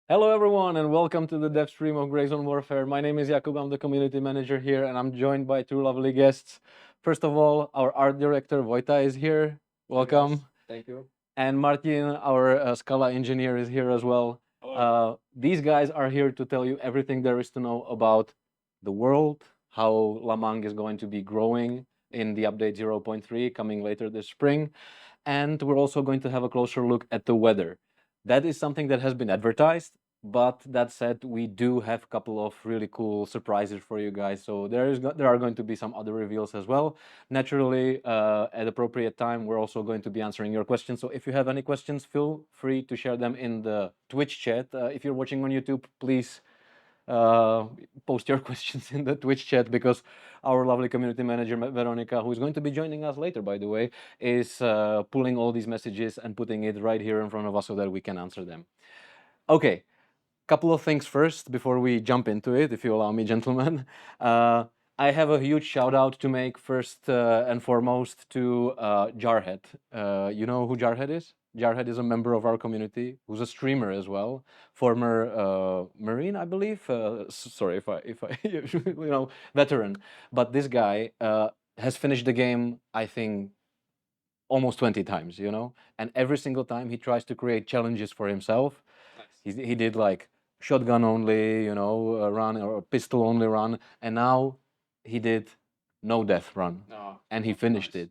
Hello, everyone, and welcome to the dev stream of Grey Zone Warfare. My name is Jakub, I'm the community manager here, and I'm joined by two lovely guests. First of all, our art director, Vojta, is here. Welcome. Thank you. And Martin, our Scala engineer, is here as well. These guys are here to tell you everything there is to know about the world, how Lamang is going to be growing in the update 0.3 coming later this spring. And we're also going to have a closer look at the weather. That is something that has been advertised, but that said, we do have a couple of really cool surprises for you guys. So there are going to be some other reveals as well. Naturally, at appropriate time, we're also going to be answering your questions. So if you have any questions, feel free to share them in the Twitch chat. If you're watching on YouTube, please post your questions in the Twitch chat, because our lovely community manager, Veronica, who is going to be joining us later, by the way, is pulling all these messages and putting it right here in front of us so that we can answer them. Okay, couple of things first before we jump into it, if you allow me, gentlemen. I have a huge shout out to make first and foremost to Jarhead. You know who Jarhead is? Jarhead is a member of our community who's a streamer as well, former Marine, I believe. Sorry if I veteran. But this guy has finished the game, I think, almost 20 times, and every single time he tries to create challenges for himself. He did like shotgun only, run, or pistol only run, and now he did no death run, and he finished it.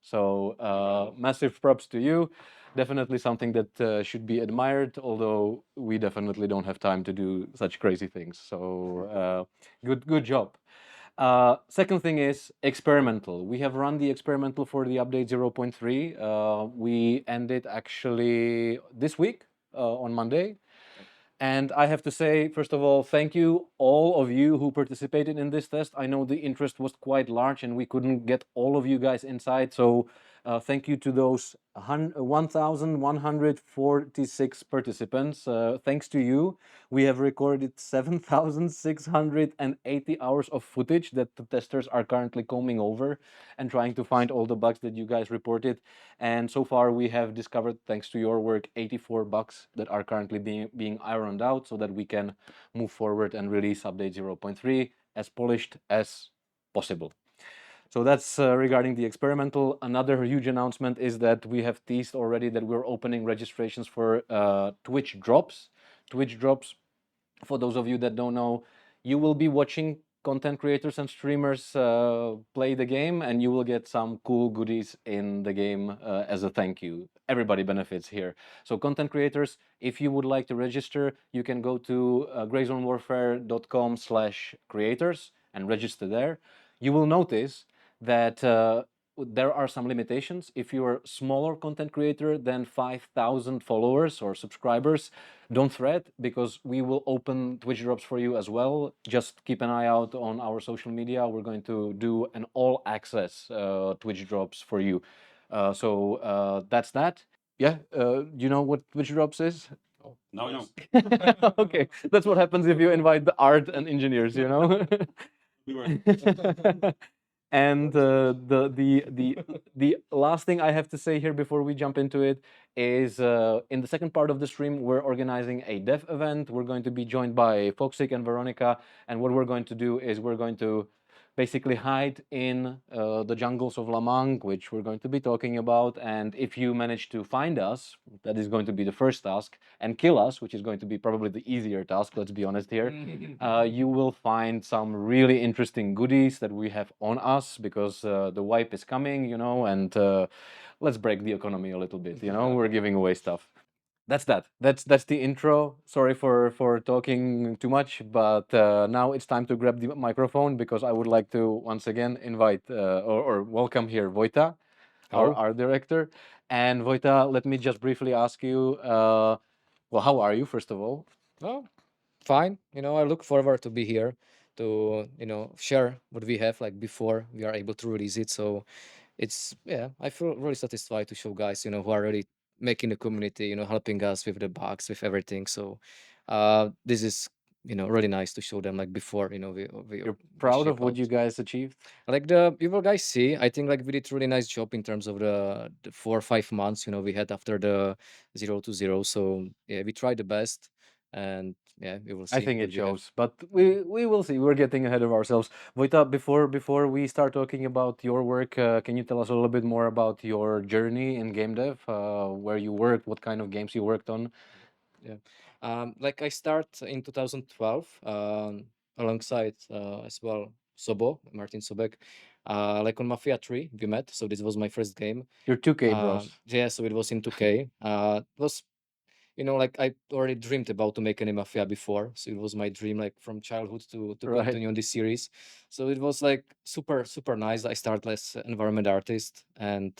So massive props to you. Definitely something that should be admired. Although we definitely don't have time to do such crazy things. So good job. Second thing is experimental. We have run the experimental for the update 0.3. We ended actually this week on Monday. And I have to say, first of all, thank you, all of you who participated in this test. I know the interest was quite large and we couldn't get all of you guys inside. So thank you to those 1,146 participants. Thanks to you, we have recorded 7,680 hours of footage that the testers are currently combing over and trying to find all the bugs that you guys reported. And so far, we have discovered, thanks to your work, 84 bugs that are currently being ironed out so that we can move forward and release update 0.3 as polished as possible. So that's regarding the experimental. Another huge announcement is that we have teased already that we're opening registrations for Twitch drops. Twitch drops, for those of you that don't know, you will be watching content creators and streamers play the game, and you will get some cool goodies in the game as a thank you. Everybody benefits here. So content creators, if you would like to register, you can go to greyzonewarfare.com/creators and register there. You will notice that there are some limitations. If you're a smaller content creator than 5,000 followers or subscribers, don't fret, because we will open Twitch drops for you as well. Just keep an eye out on our social media. We're going to do an all access Twitch drops for you. So that's that. Yeah, you know what Twitch drops is? No. Okay, that's what happens if you invite the art and engineers, We were. And the last thing I have to say here before we jump into it is in the second part of the stream, we're organizing a dev event. We're going to be joined by Foxic and Veronica, and what we're going to do is we're going to basically hide in the jungles of Lamang, which we're going to be talking about. And if you manage to find us, that is going to be the first task, and kill us, which is going to be probably the easier task, let's be honest here, you will find some really interesting goodies that we have on us, because the wipe is coming, and let's break the economy a little bit, we're giving away stuff. That's that. That's the intro. Sorry for talking too much, but now it's time to grab the microphone, because I would like to once again invite or welcome here Vojta, our Hello. art director. And Vojta, let me just briefly ask you, well, how are you, first of all? Oh, fine. I look forward to be here to, share what we have like before we are able to release it. So I feel really satisfied to show guys, who are really making the community, helping us with the bugs, with everything. So this is, really nice to show them like before, You're we proud ship of what out. you guys achieved? Like the people guys see, I think like we did really nice job in terms of the 4 or 5 months, we had after the 0 to 0. So yeah, we tried the best. and yeah, we will see. I think what it we have. shows, but we will see. We're getting ahead of ourselves. Vojta, before we start talking about your work, can you tell us a little bit more about your journey in game dev, where you worked, what kind of games you worked on? Yeah. Like I start in 2012, alongside as well Sobo, Martin Sobek. Like on Mafia 3, we met. So this was my first game. Your 2K bros. Yeah, so it was in 2K. It was, like I already dreamed about to make an Mafia before. So it was my dream, like from childhood to Right. continue on this series. So it was like super, super nice. I started as environment artist, and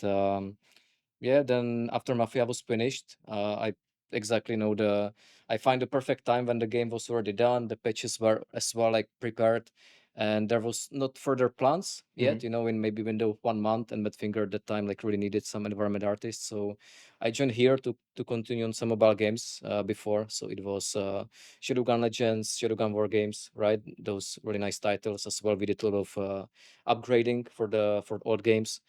yeah, then after Mafia was finished, I exactly know I find the perfect time when the game was already done, the patches were as well like prepared, and there was not further plans yet, in maybe window 1 month, and Madfinger at that time like really needed some environment artists. So I joined here to continue on some mobile games before. So it was Shadowgun Legends, Shadowgun War Games, right? Those really nice titles as well. We did a lot of upgrading for old games.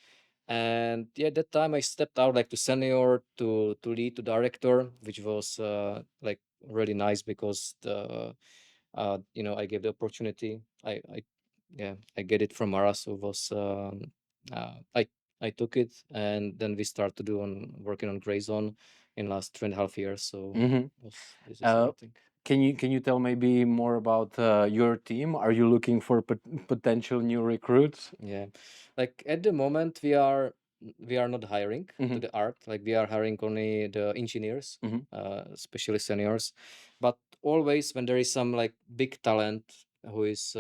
And yeah, at that time I stepped out like to senior, to lead, to director, which was like really nice because I gave the opportunity. I get it from Mara, so it was I took it, and then we started to do on working on Grey Zone in last 2.5 years. So this is everything. Can you tell maybe more about your team? Are you looking for potential new recruits? Yeah, like at the moment we are not hiring to the art. Like we are hiring only the engineers, especially seniors. But always when there is some like big talent who is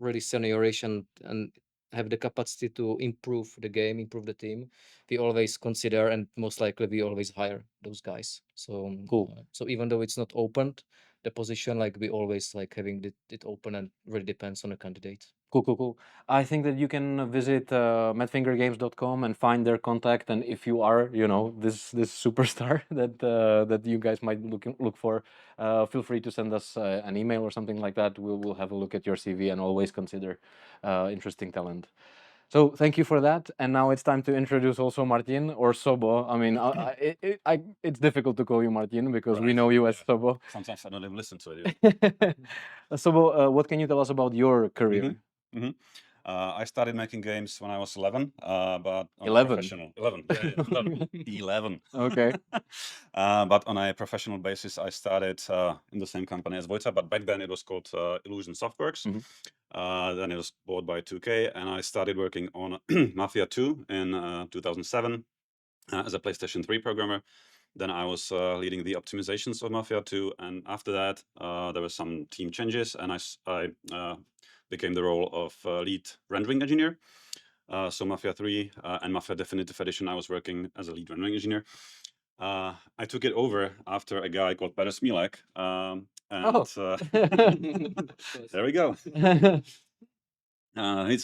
really seniorish and have the capacity to improve the game, improve the team, we always consider, and most likely we always hire those guys. So Cool. So even though it's not opened, the position, like we always like having it open, and really depends on the candidate. Cool. I think that you can visit madfingergames.com and find their contact. And if you are, this superstar that you guys might look for, feel free to send us an email or something like that. We'll have a look at your CV and always consider interesting talent. So thank you for that. And now it's time to introduce also Martin or Sobo. I mean, it's difficult to call you Martin because we know you as Sobo. Sometimes I don't even listen to it. Sobo, what can you tell us about your career? I started making games when I was 11, but on 11? a professional 11. Yeah, 11. 11. Okay. But on a professional basis, I started in the same company as Vojta, but back then it was called Illusion Softworks. Then it was bought by 2K, and I started working on Mafia 2 in 2007 as a PlayStation 3 programmer. Then I was leading the optimizations of Mafia 2, and after that there were some team changes, and I became the role of lead rendering engineer. So Mafia 3 and Mafia Definitive Edition, I was working as a lead rendering engineer. I took it over after a guy called Peter Smilek, there we go.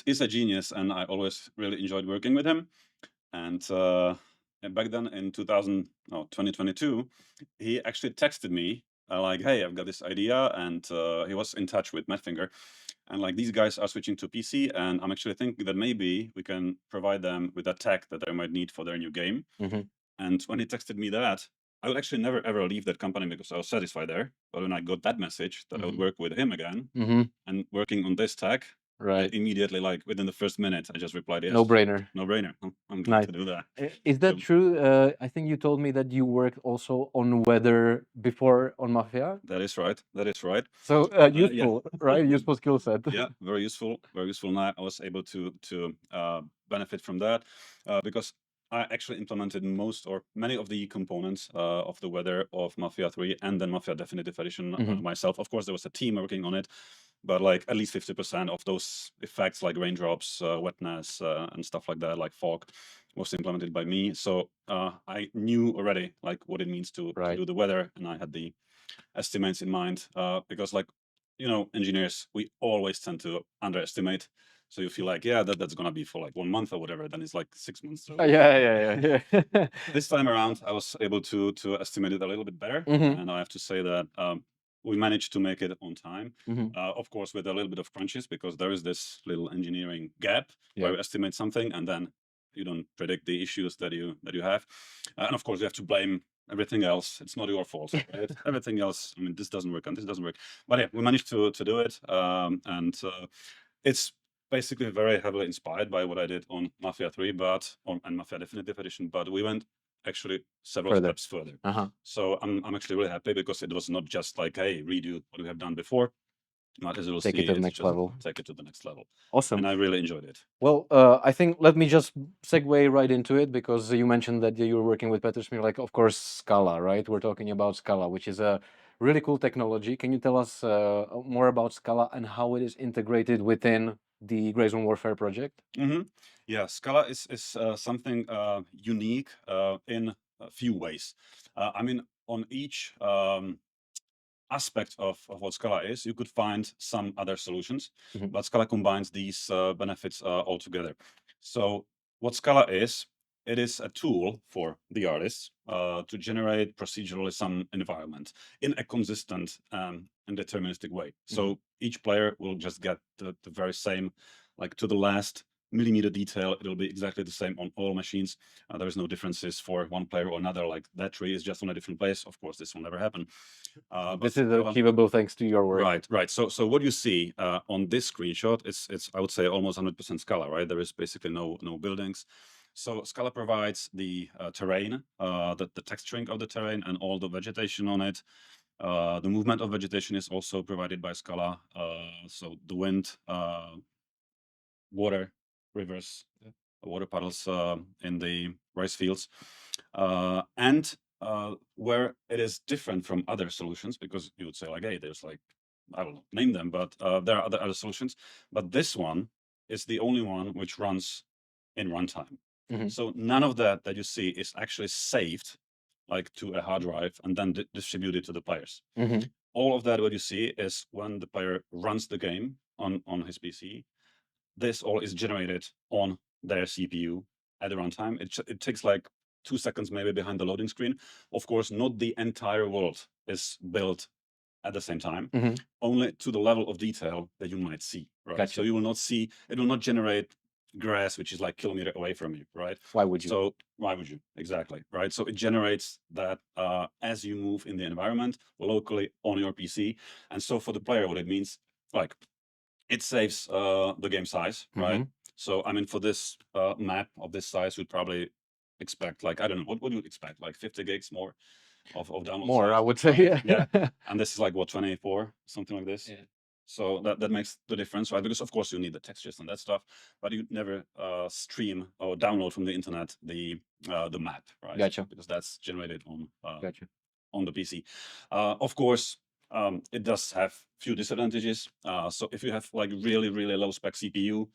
He's a genius, and I always really enjoyed working with him. And back then in 2022, he actually texted me like, hey, I've got this idea, and he was in touch with Madfinger, and like, these guys are switching to PC, and I'm actually thinking that maybe we can provide them with a tech that they might need for their new game. And when he texted me that, I would actually never ever leave that company because I was satisfied there. But when I got that message that I would work with him again and working on this tech, Right. immediately, like within the first minute, I just replied yes. No brainer. No brainer. I'm glad Nice. to do that. Is that true? I think you told me that you worked also on weather before on Mafia. That is right. That is right. So useful, right? Useful skill set. Yeah, very useful. Very useful. Now I was able to benefit from that because I actually implemented most or many of the components of the weather of Mafia 3 and then Mafia Definitive Edition myself. Of course, there was a team working on it, but like at least 50% of those effects, like raindrops, wetness, and stuff like that, like fog, was implemented by me. So I knew already like what it means to do the weather, and I had the estimates in mind because, like, engineers, we always tend to underestimate. So you feel like, yeah, that's gonna be for like 1 month or whatever. Then it's like 6 months. So Yeah. this time around, I was able to estimate it a little bit better, and I have to say that we managed to make it on time. Of course, with a little bit of crunches, because there is this little engineering gap where you estimate something and then you don't predict the issues that you have, and of course you have to blame everything else, it's not your fault, right? Everything else, I mean, this doesn't work and this doesn't work. But yeah, we managed to do it, and it's basically very heavily inspired by what I did on Mafia 3, and Mafia Definitive Edition, but we went actually several Further. steps further. Uh-huh. So I'm actually really happy because it was not just like, hey, redo what we have done before. But as you'll Take see, it to the it's next just level. take it to the next level. Awesome. And I really enjoyed it. Well, I think let me just segue right into it because you mentioned that you were working with Peterek, like of course Skalla, right? We're talking about Skalla, which is a really cool technology. Can you tell us more about Skalla and how it is integrated within the Grey Zone Warfare project? Yeah, Scala is something unique in a few ways. I mean, on each aspect of what Scala is, you could find some other solutions, but Scala combines these benefits all together. So what Scala is, it is a tool for the artists to generate procedurally some environment in a consistent and deterministic way. So each player will just get the very same, like to the last millimeter detail. It'll be exactly the same on all machines. There is no differences for one player or another, like that tree is just on a different place. Of course, this will never happen. This is achievable thanks to your work. Right. So what you see on this screenshot, it's I would say almost 100% Scala, right? There is basically no buildings. So Scala provides the terrain, the texturing of the terrain and all the vegetation on it. The movement of vegetation is also provided by Scala. So the wind, water, rivers, water puddles in the rice fields. And where it is different from other solutions, because you would say like, hey, there's like, I will not name them, but there are other solutions. But this one is the only one which runs in runtime. So none of that you see is actually saved like to a hard drive and then distributed to the players. All of that what you see is when the player runs the game on his PC, this all is generated on their CPU at the runtime. It takes like 2 seconds maybe behind the loading screen. Of course, not the entire world is built at the same time, only to the level of detail that you might see, right? Gotcha. So you will not see, it will not generate grass which is like kilometer away from you, right? Why would you? So why would you? Exactly, right? So it generates that as you move in the environment locally on your PC. And so for the player, what it means, like, it saves the game size, right? So I mean, for this map of this size, you'd probably expect like, I don't know, what would you expect? Like 50 gigs more of download More, size, I would say, right? yeah. Yeah. And this is like what, 24, something like this. Yeah. So that makes the difference, right? Because of course you need the textures and that stuff, but you never stream or download from the internet the map, right? Gotcha. Because that's generated on Gotcha. on the PC. Of course, it does have few disadvantages. So if you have like really low spec CPU,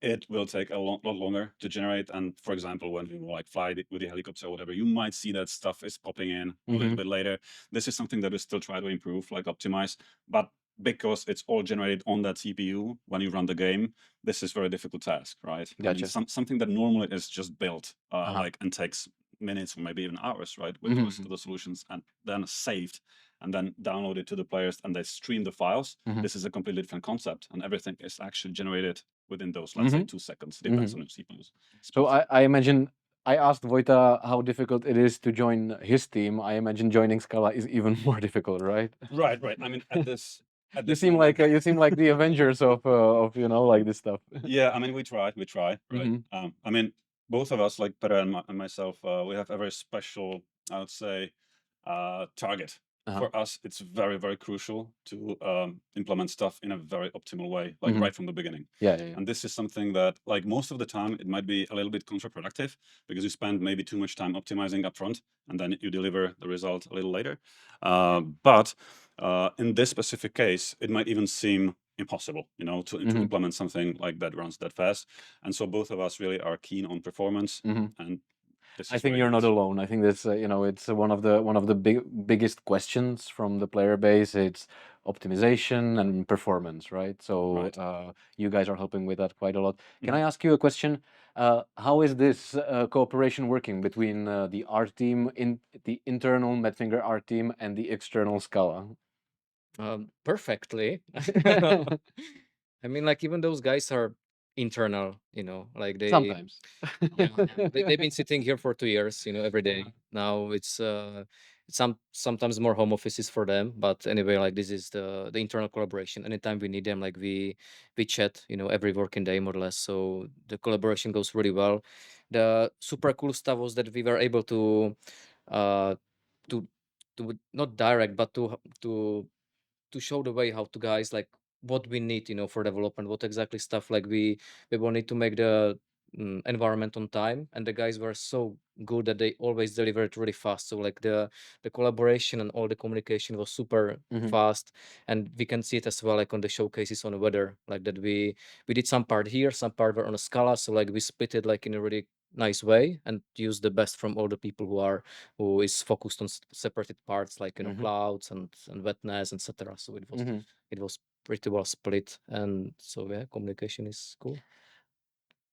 it will take a lot longer to generate. And for example, when you like fly with the helicopter or whatever, you might see that stuff is popping in a little bit later. This is something that we still try to improve, like optimize, but because it's all generated on that CPU when you run the game, this is very difficult task, right? Gotcha. I mean, something that normally is just built like and takes minutes or maybe even hours, right, with those to the solutions and then saved and then downloaded to the players and they stream the files. This is a completely different concept, and everything is actually generated within those, let's say, 2 seconds. Depends on your CPUs. So I imagine I asked Vojta how difficult it is to join his team. I imagine joining Scala is even more difficult, right? Right. I mean, at this You seem moment, like you seem like the Avengers of like this stuff. yeah, I mean, we try, right? I mean, both of us, like Peter and myself, we have a very special, I would say, target. For us, it's very crucial to implement stuff in a very optimal way, like right from the beginning. Yeah. And this is something that, like, most of the time, it might be a little bit counterproductive because you spend maybe too much time optimizing upfront, and then you deliver the result a little later. But in this specific case, it might even seem impossible, to implement something like that runs that fast. And so both of us really are keen on performance, and I think you're not alone. I think that's it's one of the biggest questions from the player base. It's optimization and performance, right? So you guys are helping with that quite a lot. Can I ask you a question? How is this cooperation working between the art team, the internal Metfinger art team, and the external Scala? Perfectly. I mean, like, even those guys are internal, you know, like they Sometimes. yeah, they've been sitting here for 2 years, you know, every day. Now it's sometimes more home offices for them, but anyway, like this is the internal collaboration. Anytime we need them, like we chat, you know, every working day more or less. So the collaboration goes really well. The super cool stuff was that we were able uh to to not direct, but to show the way how to guys like what we need, you know, for development, what exactly stuff like we wanted to make the environment on time, and the guys were so good that they always delivered really fast. So like the collaboration and all the communication was super Mhm. fast, and we can see it as well like on the showcases on the weather, like that we did some part here, some part were on a Scala, so like we split it like in a really nice way and use the best from all the people who is focused on separated parts like, you know, Mhm. clouds and wetness, etc. So Mhm. it was pretty well split, and so yeah, communication is cool.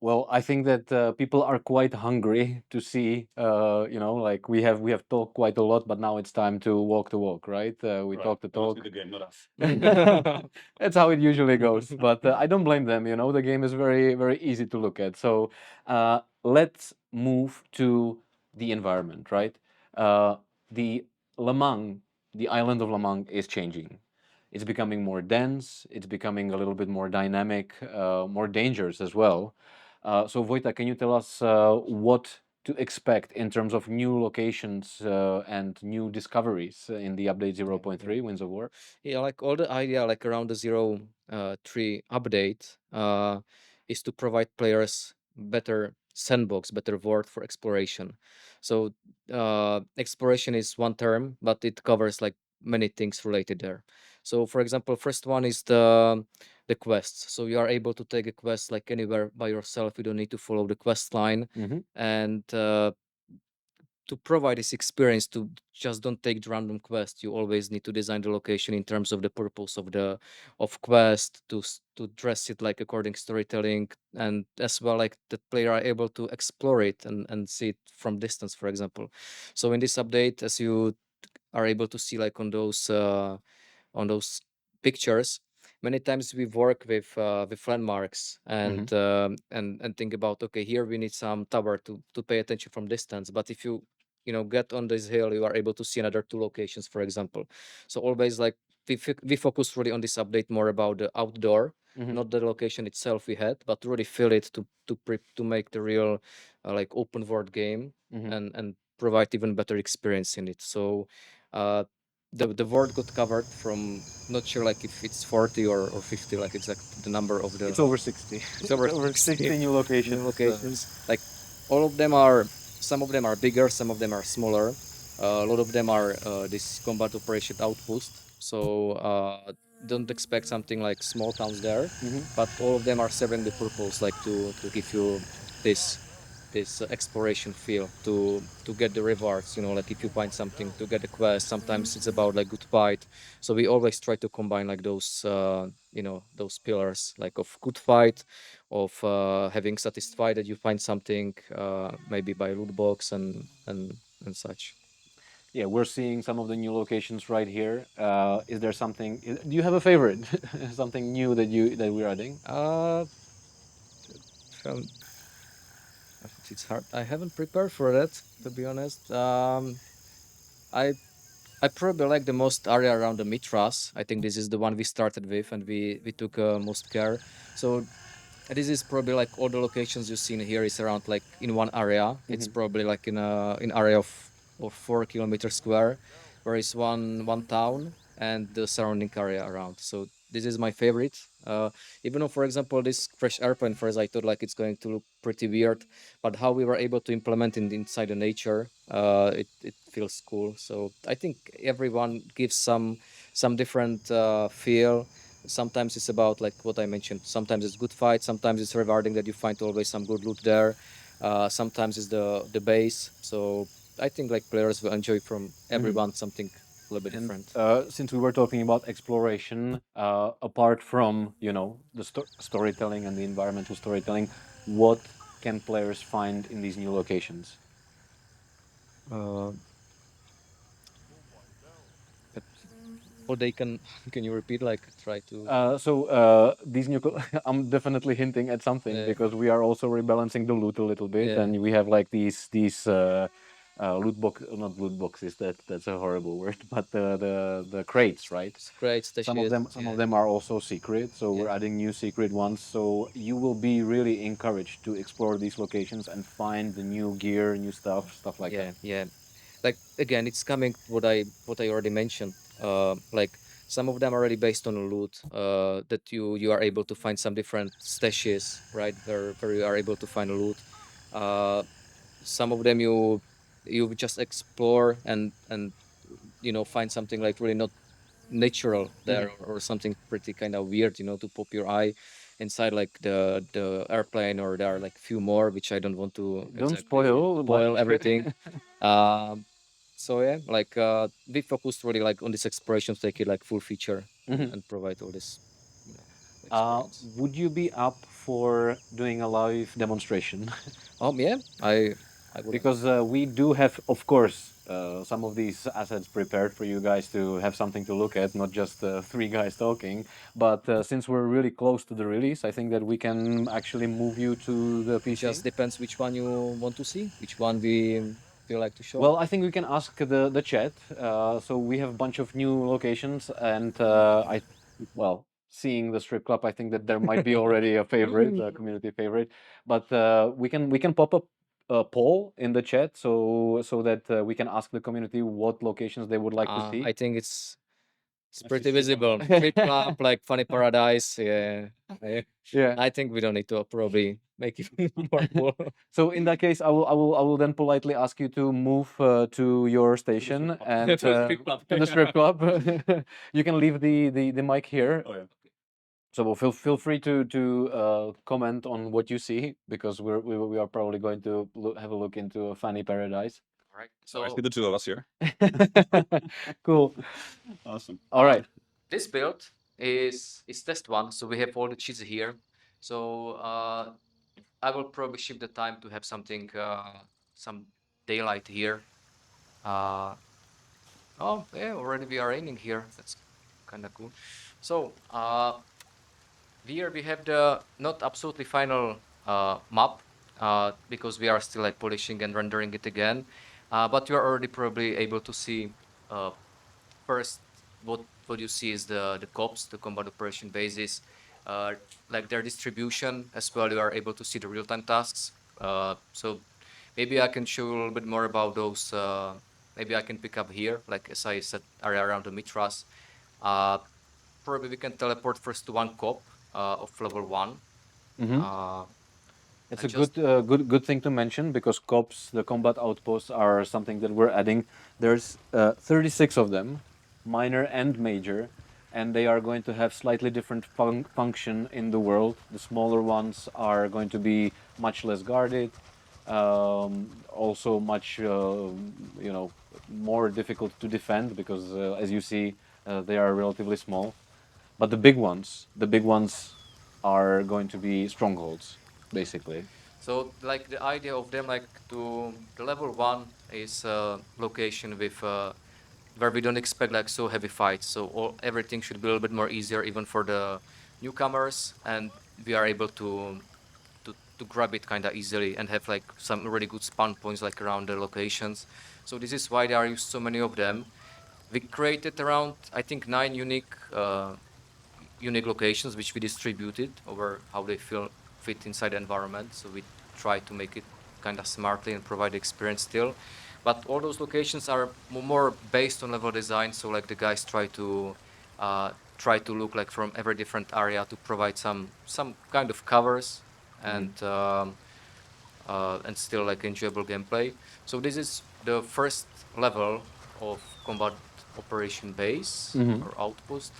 Well, I think that people are quite hungry to see. Like we have talked quite a lot, but now it's time to walk the walk, right? We Right. talk the That must talk. be the game, not us. That's how it usually goes. But I don't blame them. You know, the game is very, very easy to look at. So let's move to the environment, right? The Lamang, the island of Lamang, is changing. It's becoming more dense. It's becoming a little bit more dynamic, more dangerous as well. So, Vojta, can you tell us what to expect in terms of new locations and new discoveries in the update 0.3 Winds of War? Yeah, like all the idea like around the 0.3 update is to provide players better sandbox, better world for exploration. So exploration is one term, but it covers like many things related there. So for example, first one is the quests. So you are able to take a quest like anywhere by yourself. You don't need to follow the quest line, Mhm. and to provide this experience, to just don't take the random quest. You always need to design the location in terms of the purpose of the of quest, to dress it like according storytelling, and as well like the player are able to explore it and see it from distance, for example. So in this update, as you are able to see like on those pictures, many times we work with landmarks and think about, okay, here we need some tower to pay attention from distance, but if you know get on this hill, you are able to see another two locations, for example. So always like we focus really on this update more about the outdoor, Mhm. not the location itself we had, but really fill it to make the real like open world game, Mhm. and provide even better experience in it. So uh the word got covered from, not sure like if it's 40 or 50, like exact the number of the It's over 60. it's over Over 60 60 new locations. new locations. Like all of them are, some of them are bigger, some of them are smaller. A lot of them are this combat operation outpost. So don't expect something like small towns there, Mhm. but all of them are serving the purpose, like to give you this exploration feel, to get the rewards, you know, like if you find something, to get a quest. Sometimes it's about like good fight. So we always try to combine like those you know, those pillars, like of good fight, of having satisfied that you find something maybe by loot box and such. Yeah, we're seeing some of the new locations right here. Is there something? Do you have a favorite? Something new that we're adding? Um, it's hard, I haven't prepared for that, to be honest. I I probably like the most area around the Mitras. I think this is the one we started with, and we took most care. So this is probably like all the locations you've seen here is around like in one area. It's Mhm. probably like in a in area of 4 kilometers square, where is one town and the surrounding area around. So this is my favorite. Even though, for example, this fresh airplane, first I thought like it's going to look pretty weird, but how we were able to implement it inside the nature, it feels cool. So I think everyone gives some different feel. Sometimes it's about like what I mentioned. Sometimes it's good fight. Sometimes it's rewarding that you find always some good loot there. Sometimes it's the base. So I think like players will enjoy from everyone something a little bit And different. since we were talking about exploration, apart from the storytelling and the environmental storytelling, what can players find in these new locations? Uh, Or they can you repeat, like try to These new, I'm definitely hinting at something Yeah. because we are also rebalancing the loot a little bit, Yeah. and we have like these loot box, not loot boxes. That's a horrible word, but the crates, right? Great Some of them are also secret, so we're Yeah. adding new secret ones. So you will be really encouraged to explore these locations and find the new gear, new stuff like that. Yeah. Like again, it's coming what I already mentioned. Like some of them are already based on loot. That you are able to find some different stashes, right? Where you are able to find loot. Some of them you just explore and find something like really not natural there, or something pretty kind of weird, to pop your eye inside, like the airplane, or there are like few more which I don't want to Don't exactly spoil spoil much. everything. So yeah, like we focused really like on this exploration to take it like full feature and provide all this experience. Would you be up for doing a live demonstration? Yeah, I would. Because we do have, of course, some of these assets prepared for you guys to have something to look at, not just three guys talking. But since we're really close to the release, I think that we can actually move you to the PC. Just depends which one you want to see, which one we feel like to show. Well, I think we can ask the chat. So we have a bunch of new locations, and seeing the strip club, I think that there might be already a favorite, a community favorite. But we can pop up a poll in the chat, so that we can ask the community what locations they would like to see. I think it's Actually, pretty strip visible. club. Strip club, like Funny Paradise. Yeah. Yeah. I think we don't need to probably make it more cool. So in that case, I will then politely ask you to move to your station club. and To the strip club. to the strip club. You can leave the mic here. Oh yeah. So feel free to comment on what you see, because we are probably going to have a look into a Fanny Paradise. Right. So I see the two of us here. Cool. Awesome. All right. This build is test one, so we have all the cheats here. So I will probably shift the time to have something some daylight here. Oh yeah, already we are aiming here. That's kind of cool. So here we have the not absolutely final map, because we are still like polishing and rendering it again. But you are already probably able to see first what you see is the COPs, the combat operation bases, like their distribution as well. You are able to see the real-time tasks. So maybe I can show you a little bit more about those. Maybe I can pick up here, like as I said, area around the Mitras. Probably we can teleport first to one COP of level 1. It's and a good thing to mention, because cops, the combat outposts, are something that we're adding. There's 36 of them, minor and major, and they are going to have slightly different function in the world. The smaller ones are going to be much less guarded, also much more difficult to defend, because as you see, they are relatively small. But the big ones are going to be strongholds, basically. So like the idea of them, like to the level 1 is a location with where we don't expect like so heavy fights. So everything should be a little bit more easier even for the newcomers, and we are able to grab it kind of easily and have like some really good spawn points like around the locations. So this is why there are so many of them. We created around, I think, 9 unique locations which we distributed over how they fit inside the environment. So we try to make it kind of smartly and provide the experience still. But all those locations are more based on level design. So like the guys try to look like from every different area to provide some kind of covers and still like enjoyable gameplay. So this is the first level of combat operation base or outpost.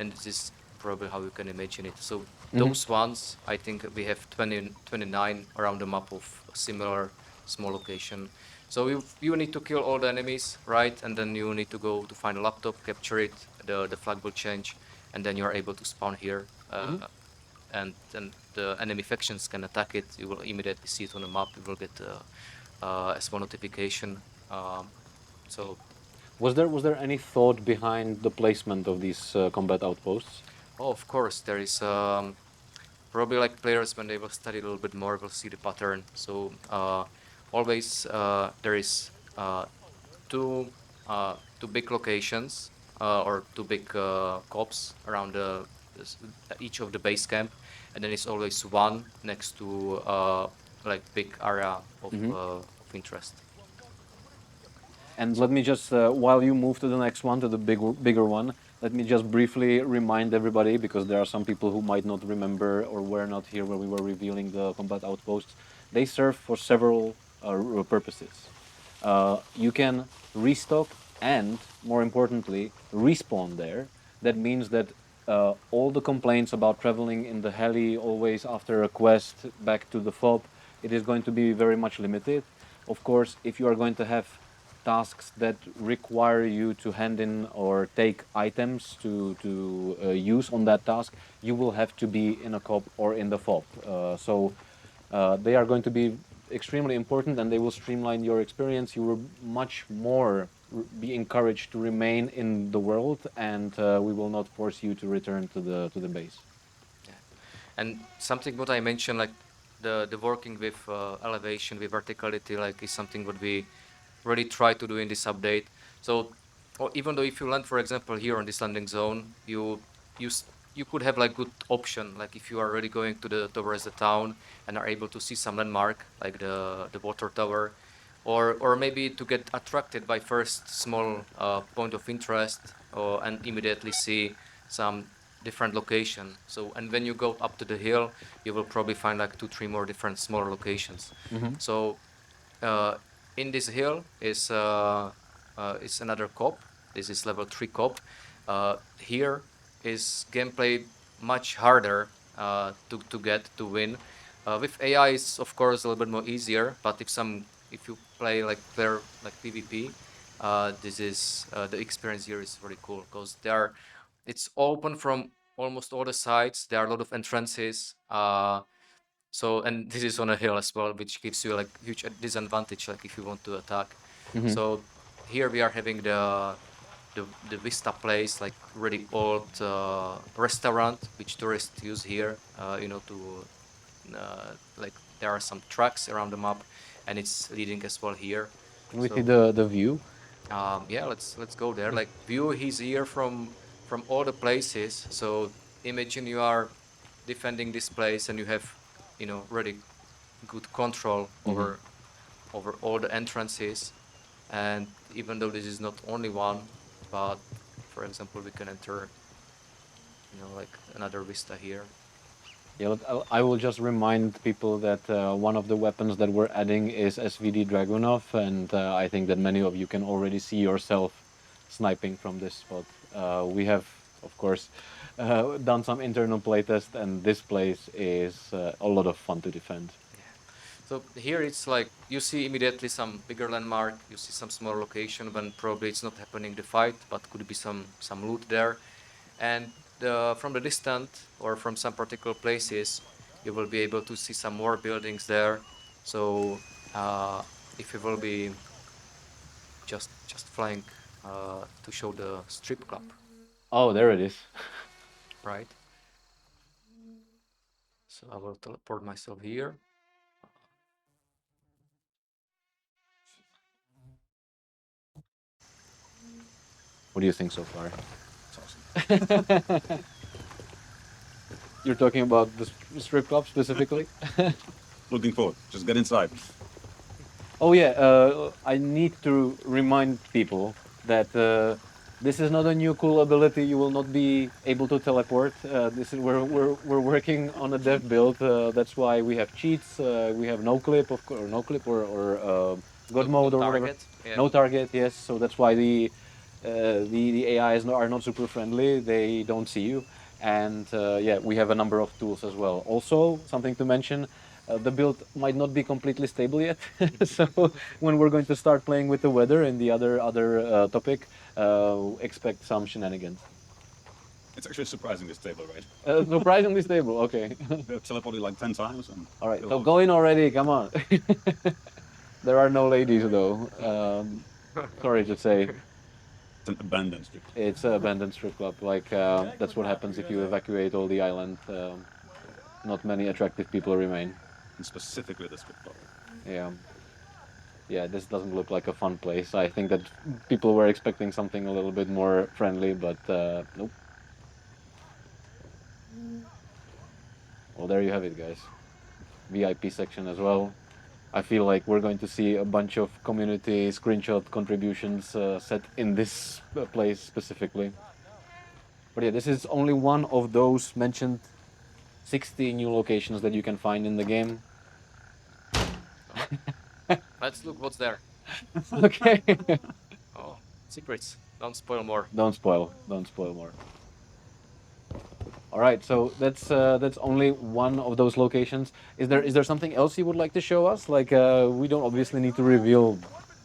And this is probably how you can imagine it. So those ones, I think we have 29 around the map of a similar small location. So you need to kill all the enemies, right? And then you need to go to find a laptop, capture it, the flag will change, and then you are able to spawn here. And then the enemy factions can attack it. You will immediately see it on the map. You will get S1 notification. So Was there any thought behind the placement of these combat outposts? Oh, of course, there is probably like players when they will study a little bit more will see the pattern. So always there is two big locations or two big cops around each of the base camp, and then it's always one next to like big area of interest. And let me just, while you move to the next one, to the bigger one, let me just briefly remind everybody, because there are some people who might not remember or were not here when we were revealing the combat outposts. They serve for several purposes. You can restock and, more importantly, respawn there. That means that all the complaints about traveling in the heli always after a quest back to the FOB, it is going to be very much limited. Of course, if you are going to have tasks that require you to hand in or take items to use on that task, you will have to be in a COP or in the FOB. So they are going to be extremely important, and they will streamline your experience. You will much more be encouraged to remain in the world, and we will not force you to return to the base. Yeah. And something what I mentioned, like the working with elevation, with verticality, like is something what we really try to do in this update. So even though if you land, for example, here on this landing zone, you could have like good option, like if you are really going towards the town and are able to see some landmark like the water tower, or maybe to get attracted by first small point of interest, and immediately see some different location. So, and when you go up to the hill, you will probably find like 2-3 more different smaller locations. So in this hill is another cop. This is level 3 cop. Here is gameplay much harder to get to win. With AI, it's of course a little bit more easier. But if you play like PvP, this is the experience here is very cool because it's open from almost all the sides. There are a lot of entrances. So, and this is on a hill as well, which gives you like huge disadvantage, like if you want to attack. So here we are having the Vista place, like really old restaurant, which tourists use here, to like there are some tracks around the map, and it's leading as well here. Can we see the view? Yeah, let's go there. Like view is here from all the places. So imagine you are defending this place and you have really good control over all the entrances. And even though this is not only one, but for example we can enter like another vista here. Yeah, I will just remind people that one of the weapons that we're adding is SVD Dragunov, and I think that many of you can already see yourself sniping from this spot. We have, of course, done some internal playtest, and this place is a lot of fun to defend. Yeah. So here it's like you see immediately some bigger landmark, you see some small location when probably it's not happening the fight, but could be some loot there. And from the distance or from some particular places, you will be able to see some more buildings there. So if you will be just flying to show the strip club. Oh, there it is. Right. So I will teleport myself here. What do you think so far? It's awesome. You're talking about the strip club specifically? Looking forward. Just get inside. Oh yeah, I need to remind people that this is not a new cool ability. You will not be able to teleport. We're working on a dev build. That's why we have cheats. We have no clip, or god mode or whatever. Target, yeah. No target. Yes. So that's why the AIs are not super friendly. They don't see you. And yeah, we have a number of tools as well. Also, something to mention, the build might not be completely stable yet. So when we're going to start playing with the weather and the other topic, expect some shenanigans. It's actually surprisingly stable, right? Surprisingly stable. Okay. They've teleported like 10 times. And All right. So go in already. Come on. There are no ladies though. Sorry to say. an abandoned strip club. It's an abandoned strip club. Like that's what happens if you evacuate all the island. Not many attractive people remain. And specifically the strip club. Yeah. Yeah, this doesn't look like a fun place. I think that people were expecting something a little bit more friendly, but nope. Well, there you have it, guys. VIP section as well. I feel like we're going to see a bunch of community screenshot contributions set in this place specifically. But yeah, this is only one of those mentioned 60 new locations that you can find in the game. Let's look what's there. Okay. Oh, secrets. Don't spoil more. Don't spoil. Don't spoil more. All right, so that's only one of those locations. Is there something else you would like to show us? Like we don't obviously need to reveal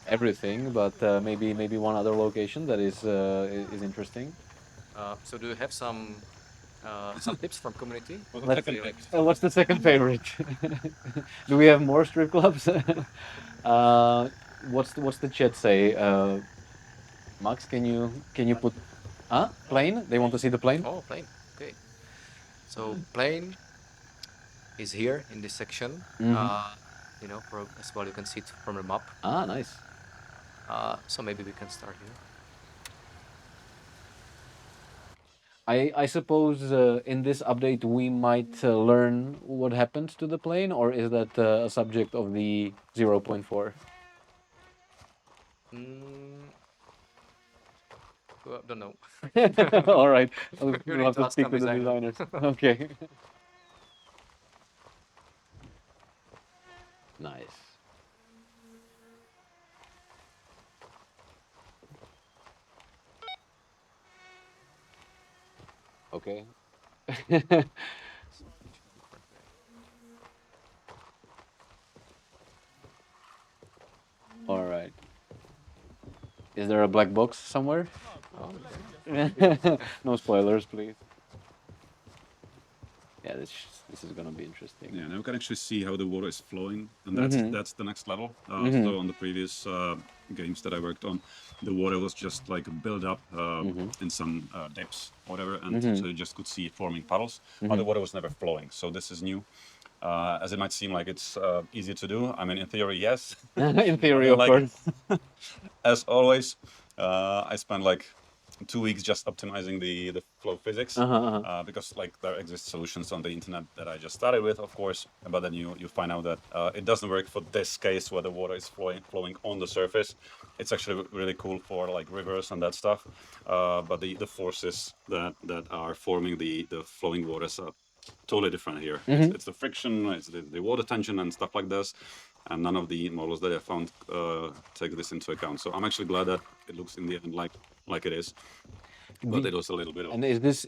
everything, but maybe one other location that is interesting. So do you have some tips from community? What's the second favorite? Do we have more strip clubs? What's the chat say? Max, can you put plane? They want to see the plane? Oh, plane. Okay. So plane is here in this section. You know, as well you can see it from the map. Ah, nice. So maybe we can start here. I suppose in this update we might learn what happened to the plane, or is that a subject of the 0.4? Don't know. All right, You we'll need have to to ask speak some to the designer. designers. Okay. Nice. Okay. All right. Is there a black box somewhere? No spoilers, please. Yeah, this is gonna be interesting. Yeah, now we can actually see how the water is flowing, and that's the next level. So on the previous games that I worked on, the water was just like built up in some depths, whatever, and so you just could see forming puddles. But the water was never flowing. So this is new. As it might seem like it's easy to do. I mean, in theory, yes. In theory, of Like, course. As always, I spent like 2 weeks just optimizing the flow physics because like there exist solutions on the internet that I just started with, of course, but then you find out that it doesn't work for this case where the water is flowing on the surface. It's actually really cool for like rivers and that stuff, but the forces that are forming the flowing waters are totally different here. It's the friction, it's the water tension and stuff like this, and none of the models that I found take this into account. So I'm actually glad that it looks in the end like it is, but it was a little bit of. And is this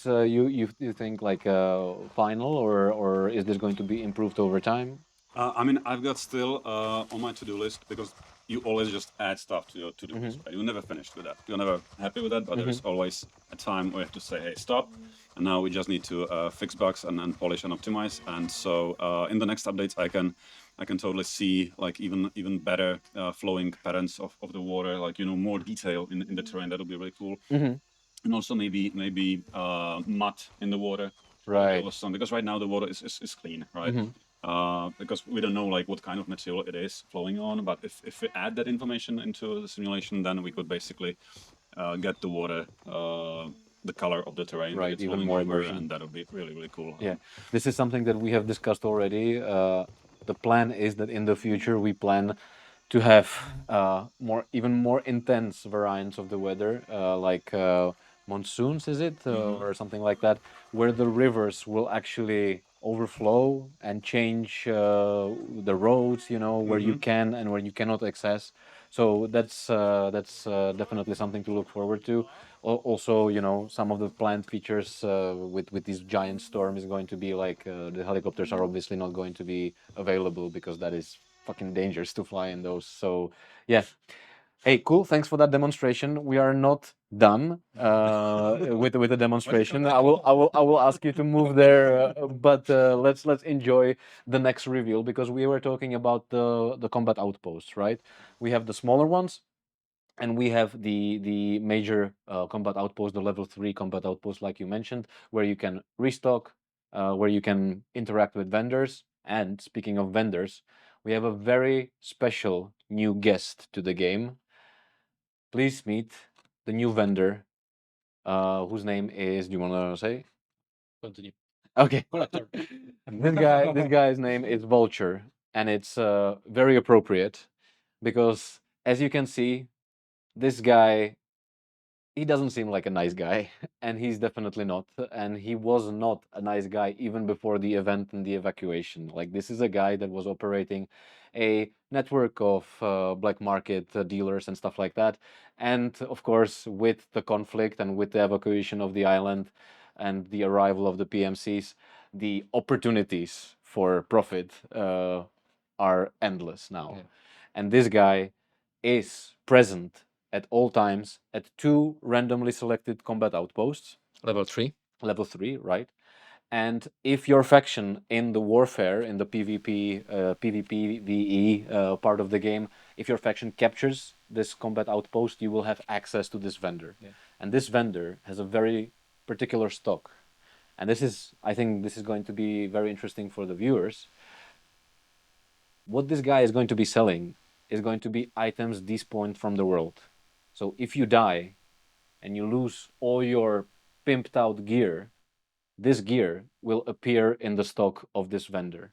you think like final, or is this going to be improved over time? I mean, I've got still on my to-do list because you always just add stuff to your to-do list. Right? You're never finished with that. You're never happy with that, but there is always a time where you have to say, hey, stop. And now we just need to fix bugs and polish and optimize. And so in the next updates, I can totally see like even better flowing patterns of the water, like more detail in the terrain. That'll be really cool. And also maybe mud in the water, Right. Because right now the water is clean, right? Because we don't know like what kind of material it is flowing on, but if we add that information into the simulation, then we could basically get the water, the color of the terrain, Right, that it's even flowing more over, immersion. and that would be really cool. Yeah, this is something that we have discussed already. The plan is that in the future we plan to have even more intense variants of the weather, like monsoons, is it, or something like that, where the rivers will actually overflow and change the roads, where you can and where you cannot access. So that's definitely something to look forward to. Also, some of the planned features with these giant storms is going to be like the helicopters are obviously not going to be available because that is fucking dangerous to fly in those. So yeah. Hey, cool. Thanks for that demonstration. We are not done with the demonstration. I will ask you to move there, but let's enjoy the next reveal because we were talking about the combat outposts, right? We have the smaller ones, And we have the major combat outpost, the level 3 combat outpost, like you mentioned, where you can restock, where you can interact with vendors. And speaking of vendors, we have a very special new guest to the game. Please meet the new vendor, whose name is. Do you want to say? Continue. Okay. Collector. This guy's name is Vulture, and it's very appropriate because, as you can see, this guy, he doesn't seem like a nice guy, and he's definitely not. And he was not a nice guy even before the event and the evacuation. Like, this is a guy that was operating a network of black market dealers and stuff like that. And of course, with the conflict and with the evacuation of the island and the arrival of the PMCs, the opportunities for profit are endless now. Yeah. And this guy is present at all times at 2 randomly selected combat outposts. Level 3. Level 3, right? And if your faction in the warfare, in the PvP, PvPVE part of the game, if your faction captures this combat outpost, you will have access to this vendor. Yeah. And this vendor has a very particular stock. And this is, I think this is going to be very interesting for the viewers. What this guy is going to be selling is going to be items despawned from the world. So if you die and you lose all your pimped out gear, this gear will appear in the stock of this vendor.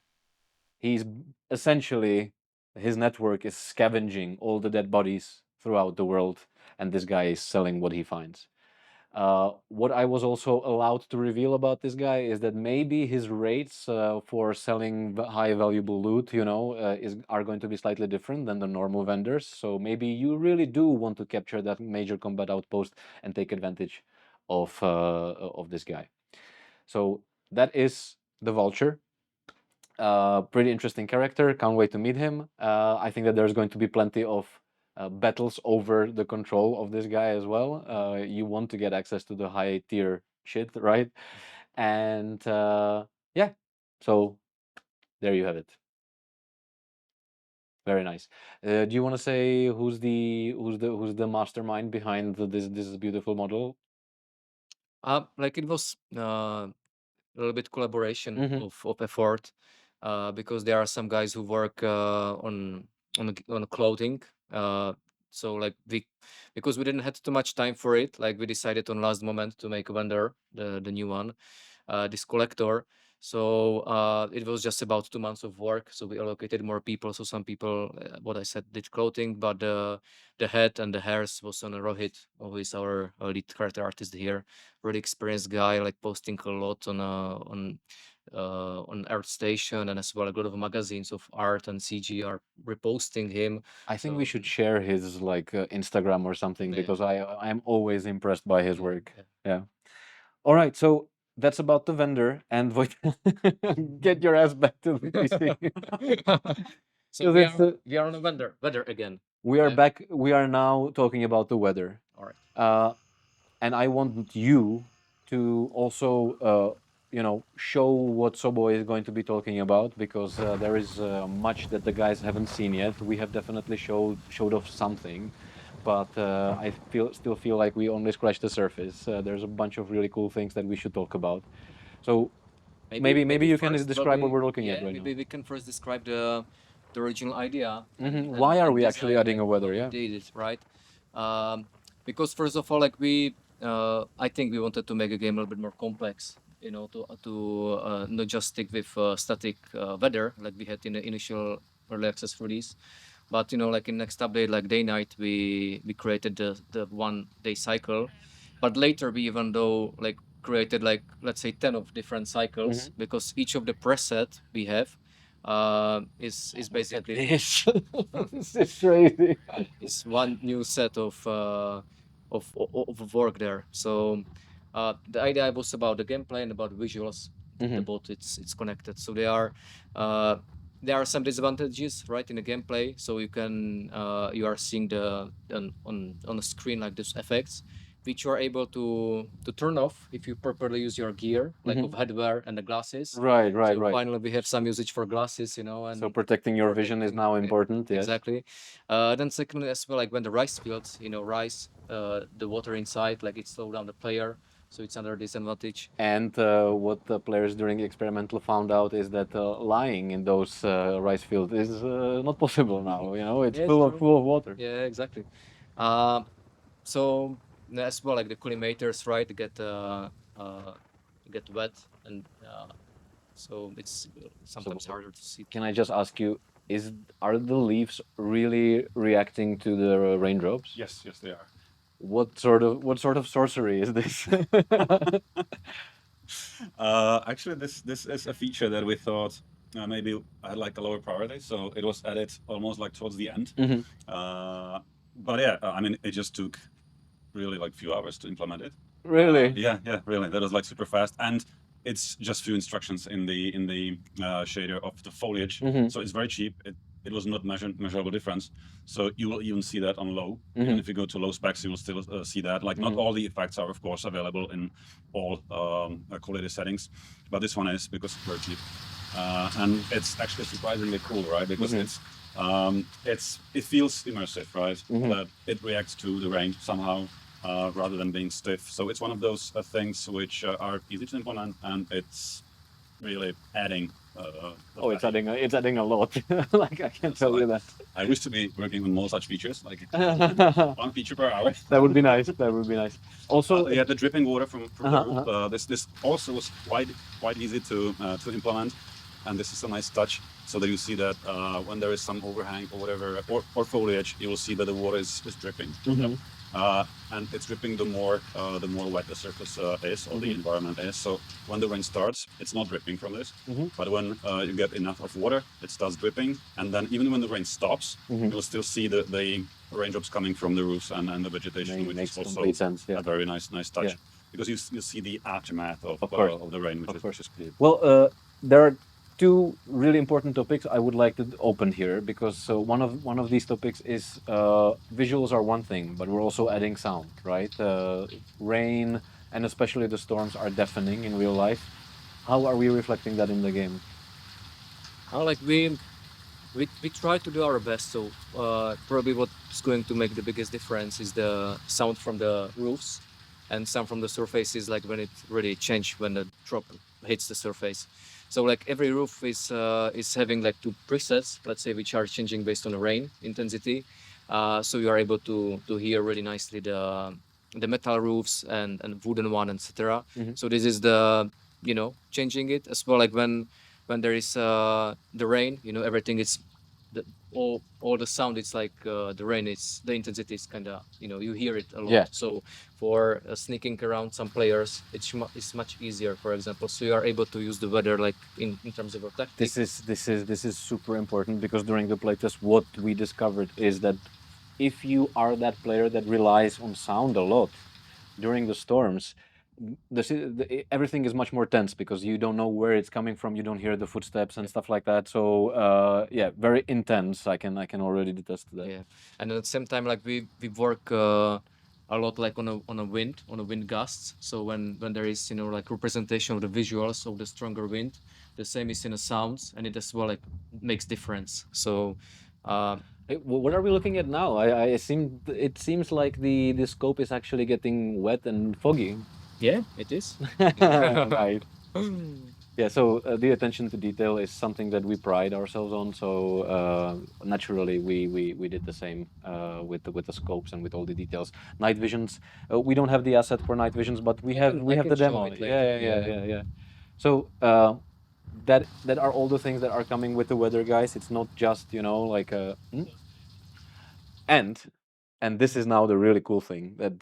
He's essentially, his network is scavenging all the dead bodies throughout the world, and this guy is selling what he finds. What I was also allowed to reveal about this guy is that maybe his rates for selling high valuable loot, are going to be slightly different than the normal vendors. So maybe you really do want to capture that major combat outpost and take advantage of this guy. So that is the Vulture. Pretty interesting character. Can't wait to meet him. I think that there's going to be plenty of battles over the control of this guy as well. You want to get access to the high tier shit, right? And yeah, so there you have it. Very nice. Do you want to say who's the mastermind behind this beautiful model? Like it was a little bit collaboration of effort, because there are some guys who work on clothing. So like because we didn't have too much time for it, like we decided on last moment to make a vendor, the new one, this collector. So it was just about 2 months of work. So we allocated more people. So some people, what I said, did clothing, but the head and the hairs was on Rohit, who is our lead character artist here. Really experienced guy, like posting a lot on Art Station, and as well a lot of magazines of art and CG are reposting him. I think we should share his Instagram or something, because I'm always impressed by his work. Yeah. All right, so that's about the vendor, and Vojta, get your ass back to the PC. So we are on a vendor again. We are back. We are now talking about the weather. All right. And I want you to also, show what Sobo is going to be talking about, because there is much that the guys haven't seen yet. We have definitely showed off something, but I still feel like we only scratched the surface. There's a bunch of really cool things that we should talk about. So maybe you can describe what we're looking at right now. Maybe we can first describe the original idea. Why are we actually adding a weather? Yeah. Did it right? Because first of all, like I think we wanted to make a game a little bit more complex. To not just stick with static weather like we had in the initial early access release, but like in next update, like day night, we created the 1 day cycle, but later we even though like created like let's say 10 of different cycles, because each of the preset we have is basically this is crazy. is one new set of work there. So the idea was about the gameplay and about visuals. The both it's connected. So there are some disadvantages, right, in the gameplay. So you are seeing on the screen like these effects, which you are able to turn off if you properly use your gear, like of headwear and the glasses. Right, right, So right. finally, we have some usage for glasses, you know, and So protecting your vision is protecting- now yeah, important. Yes. exactly. Then secondly, as well, like when the rice fields, you know, rice, the water inside, like it slow down the player, so it's another disadvantage. And what the players during experimental found out is that lying in those rice fields is not possible now. You know, it's Yeah, full true. of water. Yeah, exactly. Uh, so as well, like the collimators, right, uh, get wet, and so it's sometimes harder to see. Can I just ask you, are the leaves really reacting to the raindrops? Yes, yes, they are. What sort of sorcery is this? Actually, this is a feature that we thought maybe had like a lower priority, so it was added almost like towards the end. But yeah, I mean, it just took really like few hours to implement it. Really? Yeah, really. That was like super fast, and it's just few instructions in the shader of the foliage, so it's very cheap. It was not measurable difference, so you will even see that on low. Even if you go to low specs, you will still see that. Like not all the effects are, of course, available in all quality settings, but this one is because it's very cheap, and it's actually surprisingly cool, right? Because it feels immersive, right? That it reacts to the rain somehow. Rather than being stiff. So it's one of those things which are easy to implement, and it's really adding. Oh, it's adding a lot. Like I can tell you that. I wish to be working on more such features, like That one feature per hour. would be nice. That would be nice. Also, Yeah, the dripping water from the roof. This also was quite easy to implement, and this is a nice touch. So that you see that when there is some overhang or whatever, or foliage, you will see that the water is dripping. And it's dripping the more wet the surface is or the environment is. So when the rain starts, it's not dripping from this. But when you get enough of water, it starts dripping. And then even when the rain stops, you will still see the raindrops coming from the roofs and the vegetation, which makes is also complete sense. Yeah. a very nice touch. Yeah. Because you see the aftermath of course. the rain, which is cool. Well, there are two really important topics I would like to open here because one of these topics is visuals are one thing, but we're also adding sound, right? Rain and especially the storms are deafening in real life. How are we reflecting that in the game? Like we try to do our best. So probably what's going to make the biggest difference is the sound from the roofs and sound from the surfaces, like when it really change when the drop hits the surface. So like every roof is having like two presets, let's say, which are changing based on the rain intensity. So you are able to hear really nicely the metal roofs and wooden one, etc. So this is the changing it as well. Like when there is the rain, everything is all the sound. It's like the rain is the intensity is kind of you hear it a lot. Yeah. So for sneaking around some players, it's much easier. For example, so you are able to use the weather like in terms of a tactic. This is super important because during the playtest, what we discovered is that if you are that player that relies on sound a lot during the storms, everything is much more tense because you don't know where it's coming from. You don't hear the footsteps and stuff like that. So yeah, very intense. I can already detest that. Yeah, and at the same time, like we work a lot like on a wind gusts. So when there is like representation of the visuals of the stronger wind, the same is in the sounds, and it as well like makes difference. So Hey, what are we looking at now? It seems like the scope is actually getting wet and foggy. yeah, it is. Right. Yeah, so the attention to detail is something that we pride ourselves on. So naturally, we did the same with the scopes and with all the details. Night visions, we don't have the asset for night visions, but we have the can show demo. it Yeah, later. yeah. So that are all the things that are coming with the weather, guys. It's not just like a. And this is now the really cool thing that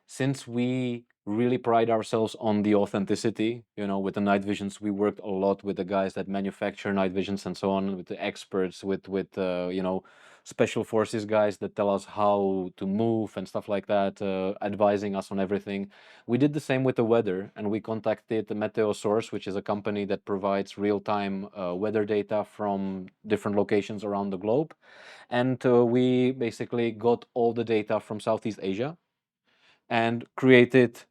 since we really pride ourselves on the authenticity, with the night visions, we worked a lot with the guys that manufacture night visions and so on, with the experts, with special forces guys that tell us how to move and stuff like that, advising us on everything. We did the same with the weather, and we contacted the MeteoSource, which is a company that provides real-time weather data from different locations around the globe. And we basically got all the data from Southeast Asia. and created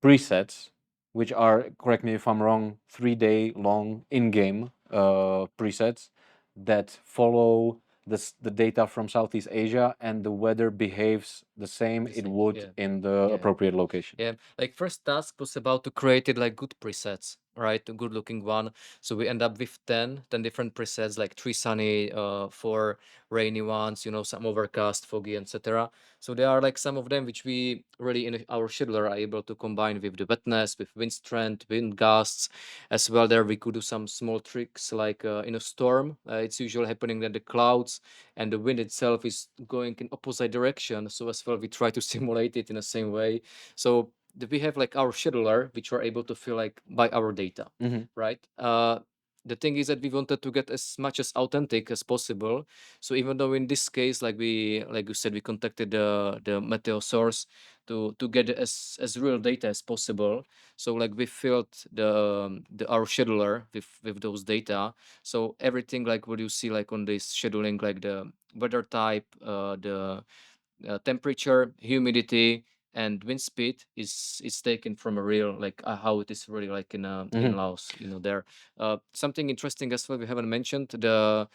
presets, which are, correct me if I'm wrong, 3-day long in-game presets that follow the data from Southeast Asia, and the weather behaves the same it would in the appropriate location. Yeah, like first task was about to create it like good presets, right? A good looking one. So we end up with 10 different presets, like 3 sunny, 4 rainy ones, you know, some overcast, foggy, etc. So there are like some of them which we really in our scheduler are able to combine with the wetness, with wind strength, wind gusts as well. There we could do some small tricks like in a storm. It's usually happening that the clouds and the wind itself is going in opposite direction. So as well, we try to simulate it in the same way. So we have like our scheduler, which we're able to fill like by our data, right? The thing is that we wanted to get as much as authentic as possible. So even though in this case, like you said, we contacted the MeteoSource to get as real data as possible. So like we filled the our scheduler with those data. So everything like what you see like on this scheduling, like the weather type, the temperature, humidity, and wind speed is taken from a real like how it is really like in Laos. You know, there something interesting as well we haven't mentioned, the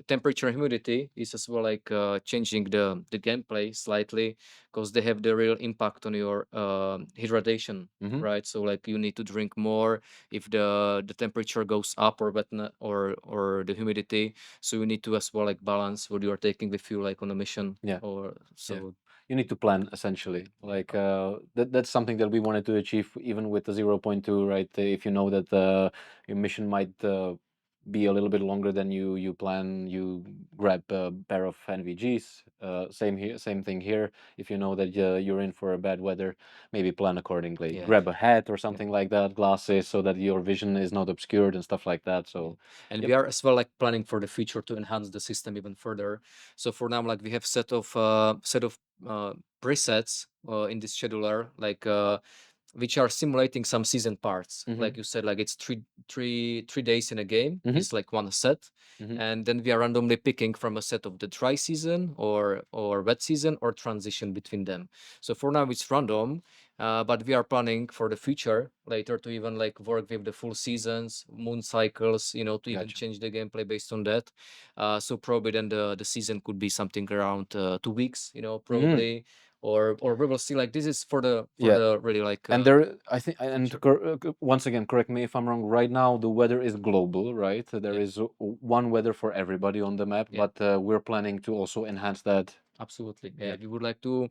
temperature and humidity is as well like changing the gameplay slightly, because they have the real impact on your hydration, right? So like you need to drink more if the temperature goes up or or the humidity. So you need to as well like balance what you are taking with you like on a mission. Or so you need to plan essentially. Like that's something that we wanted to achieve even with the 0.2, right? If you know that your mission might be a little bit longer than you plan, you grab a pair of NVGs. Same thing here. If you know that you're in for a bad weather, maybe plan accordingly. Grab a hat or something like that, glasses, so that your vision is not obscured and stuff like that. So and we are as well like planning for the future to enhance the system even further. So for now, like we have set of presets in this scheduler, like which are simulating some season parts. Like you said, like it's three days in a game. It's like one set, and then we are randomly picking from a set of the dry season or wet season or transition between them. So for now it's random, but we are planning for the future later to even like work with the full seasons, moon cycles, you know, to even change the gameplay based on that. So probably then the season could be something around 2 weeks, you know, probably. Or we will see. Like this is for the really like. And there, I think, and once again, correct me if I'm wrong. Right now, the weather is global, right? There is one weather for everybody on the map, but we're planning to also enhance that. Absolutely, yeah. We would like to,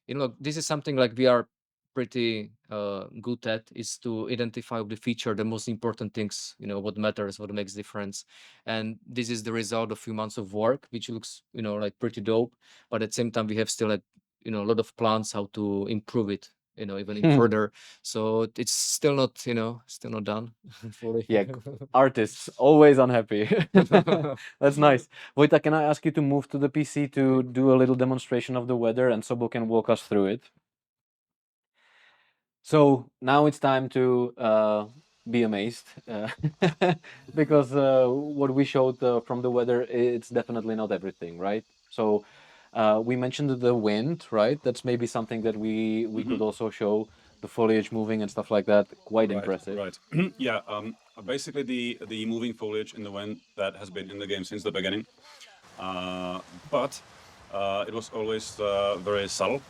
you know, this is something like we are pretty good at, is to identify the feature, the most important things, you know, what matters, what makes difference. And this is the result of few months of work, which looks, you know, like pretty dope. But at the same time, we have still like, you know, a lot of plans how to improve it, you know, even further. So it's still not, you know, still not done fully. Yeah, artists always unhappy. That's nice. Vojta, can I ask you to move to the PC to do a little demonstration of the weather, and Sobo can walk us through it? So now it's time to be amazed, because what we showed from the weather, it's definitely not everything, right? So we mentioned the wind, right? That's maybe something that we could also show, the foliage moving and stuff like that. Quite impressive. Right. Yeah. Basically, the moving foliage in the wind that has been in the game since the beginning, but it was always very subtle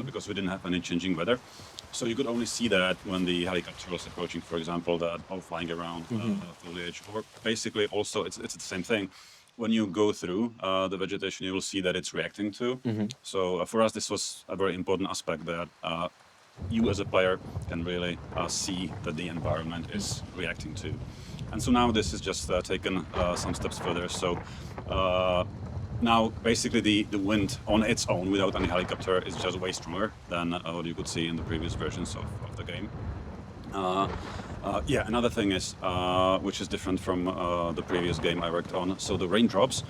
because we didn't have any changing weather. So you could only see that when the helicopter was approaching, for example, that or flying around foliage, or basically also it's the same thing. When you go through the vegetation, you will see that it's reacting to. So for us, this was a very important aspect that you as a player can really see that the environment is reacting to. And so now this is just taken some steps further. So now basically the wind on its own without any helicopter is just way stronger than what you could see in the previous versions of the game. Yeah, another thing is, which is different from the previous game I worked on. So the raindrops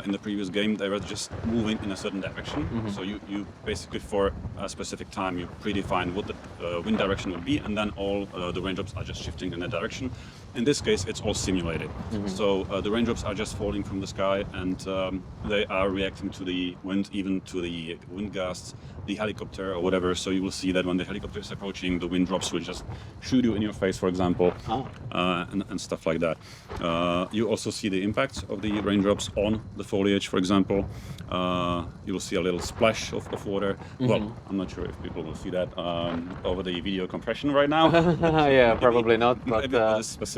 in the previous game, they were just moving in a certain direction. So you basically for a specific time, you predefine what the wind direction will be, and then all the raindrops are just shifting in that direction. In this case, it's all simulated. So the raindrops are just falling from the sky, and they are reacting to the wind, even to the wind gusts, the helicopter or whatever. So you will see that when the helicopter is approaching, the wind drops will just shoot you in your face, for example, and stuff like that. You also see the impact of the raindrops on the foliage, for example. You will see a little splash of water. Well, I'm not sure if people will see that over the video compression right now. Yeah, probably not, but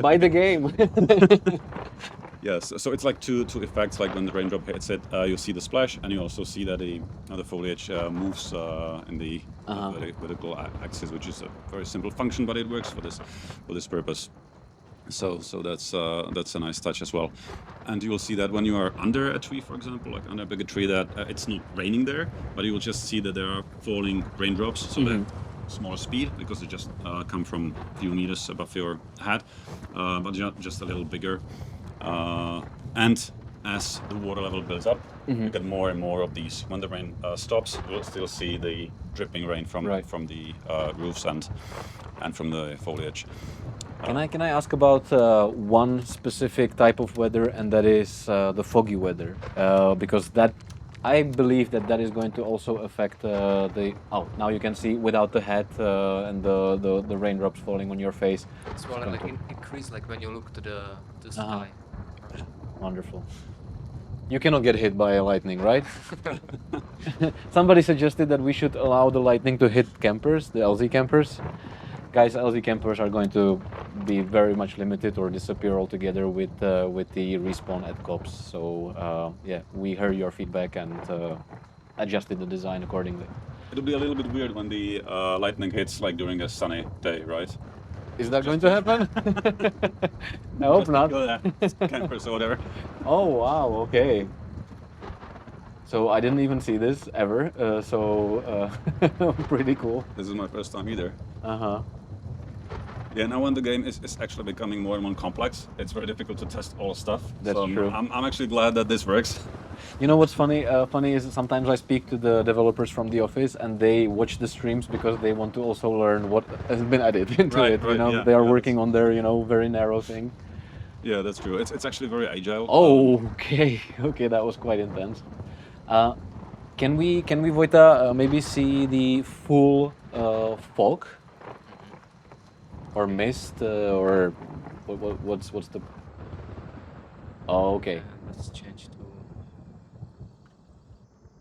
by the game. Yes, so it's like two effects. Like when the raindrop hits it, you see the splash, and you also see that the foliage moves in the vertical axis, which is a very simple function, but it works for this purpose. So that's a nice touch as well. And you will see that when you are under a tree, for example, like under a bigger tree, that it's not raining there, but you will just see that there are falling raindrops. So that smaller speed, because they just come from a few meters above your head, but just a little bigger. And as the water level builds up, you get more and more of these. When the rain stops, you'll still see the dripping rain from the roofs and from the foliage. Can I ask about one specific type of weather, and that is the foggy weather, because that I believe that is going to also affect the. Oh, now you can see without the hat and the raindrops falling on your face. It's more like increase, like when you look to the sky. Wonderful. You cannot get hit by a lightning, right? Somebody suggested that we should allow the lightning to hit campers, the LZ campers. Guys, LZ campers are going to be very much limited or disappear altogether with the respawn at cops. So yeah, we heard your feedback and adjusted the design accordingly. It'll be a little bit weird when the lightning hits like during a sunny day, right? Is that going to happen? I hope not. Campers or whatever. Oh wow! Okay. So I didn't even see this ever. Pretty cool. This is my first time either. Yeah, now when the game is actually becoming more and more complex, it's very difficult to test all stuff. That's true. I'm actually glad that this works. You know what's funny? Funny is sometimes I speak to the developers from the office, and they watch the streams because they want to also learn what has been added into it. You know, they are working on their very narrow thing. Yeah, that's true. It's actually very agile. Oh, okay, that was quite intense. Can we Vojta maybe see the full fog or mist or what's the? Oh, okay. Let's change to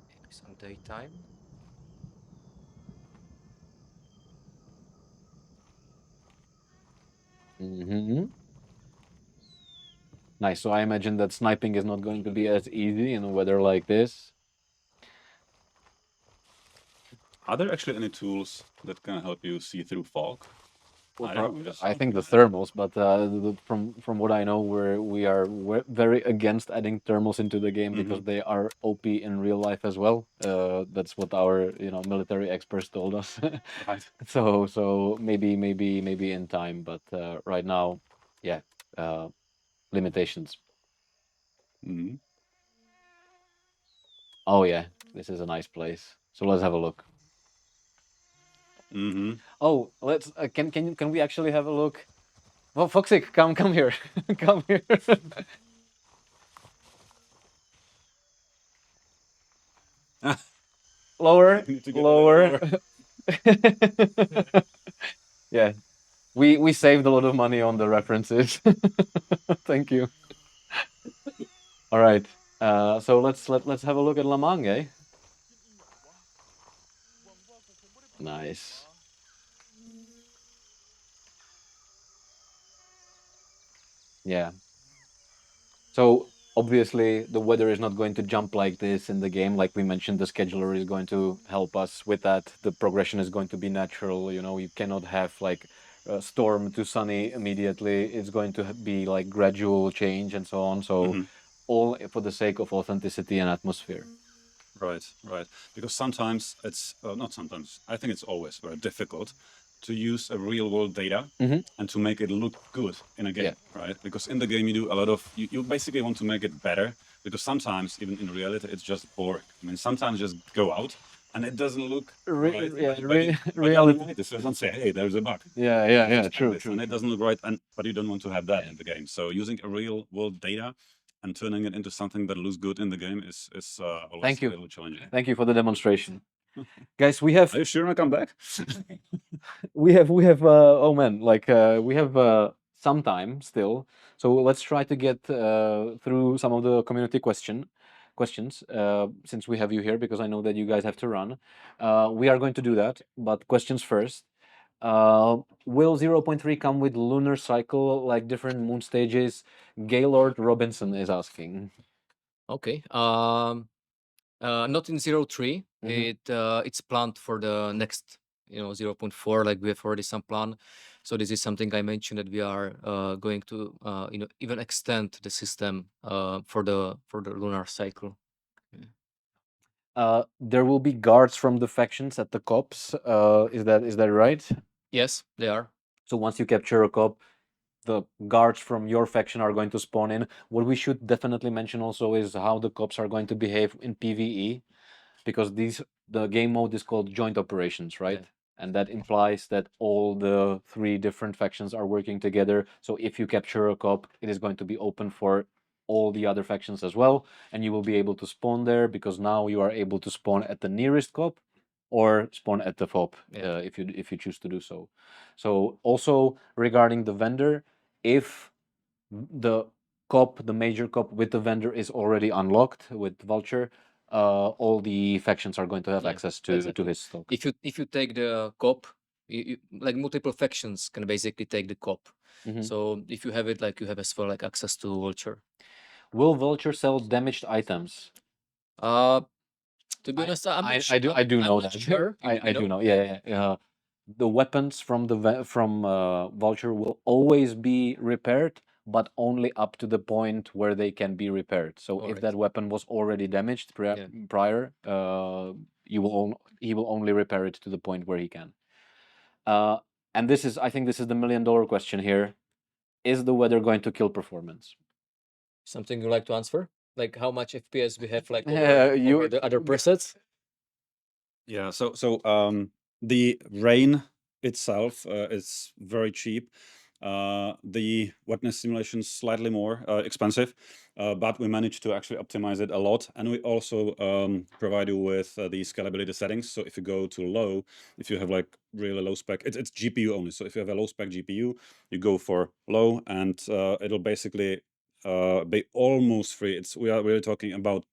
maybe some daytime. Nice. So I imagine that sniping is not going to be as easy in a weather like this. Are there actually any tools that can help you see through fog? I think the thermals, but from what I know, we are very against adding thermals into the game because they are OP in real life as well. That's what our military experts told us. Right. So maybe in time, but right now, yeah, limitations. Oh yeah, this is a nice place. So let's have a look. Oh, let's. Can we actually have a look? Well, Foxic, come here, come here. Lower. Yeah, we saved a lot of money on the references. Thank you. All right. So let's have a look at Lamang, eh? Nice. Yeah. So obviously the weather is not going to jump like this in the game. Like we mentioned, the scheduler is going to help us with that. The progression is going to be natural. You cannot have like a storm to sunny immediately. It's going to be like gradual change and so on. So all for the sake of authenticity and atmosphere. Right. Because sometimes it's not sometimes. I think it's always very difficult to use a real world data and to make it look good in a game, right? Because in the game you do a lot of you basically want to make it better, because sometimes even in reality it's just boring. I mean, sometimes just go out and it doesn't look right. Reality. So don't say, hey, there's a bug. Yeah. True. And it doesn't look right, but you don't want to have that in the game. So using a real world data and turning it into something that looks good in the game is always a little challenging. Thank you for the demonstration. Guys, we have Are you sure I come back? oh man, like we have some time still, so let's try to get through some of the community questions since we have you here, because I know that you guys have to run. We are going to do that, but questions first. Will 0.3 come with lunar cycle, like different moon stages? Gaylord Robinson is asking. Okay. Not in 03. It's planned for the next 0.4. Like we have already some plan. So this is something I mentioned that we are going to even extend the system for the lunar cycle. There will be guards from the factions at the cops. Is that right? Yes, they are. So once you capture a cop, the guards from your faction are going to spawn in. What we should definitely mention also is how the cops are going to behave in PvE, because the game mode is called joint operations, right? Yeah. And that implies that all the 3 different factions are working together. So if you capture a cop, it is going to be open for all the other factions as well, and you will be able to spawn there, because now you are able to spawn at the nearest cop or spawn at the FOB if you choose to do so. So also regarding the vendor, if the major cop with the vendor is already unlocked with Vulture, all the factions are going to have access to his stock. If you take the cop, like multiple factions can basically take the cop. So if you have it, like you have as well like access to Vulture. Will Vulture sell damaged items? To be honest, I do know that. Sure. I do know. Yeah. The weapons from Vulture will always be repaired, but only up to the point where they can be repaired. So if that weapon was already damaged prior, he will only repair it to the point where he can. And I think this is the $1 million question here. Is the weather going to kill performance? Something you like to answer? Like how much FPS we have like over the other presets? Yeah, so the rain itself is very cheap. The wetness simulation is slightly more expensive, but we managed to actually optimize it a lot. And we also provide you with the scalability settings. So if you go to low, if you have like really low spec, it's GPU only. So if you have a low spec GPU, you go for low, and it'll basically be almost free. We are really talking about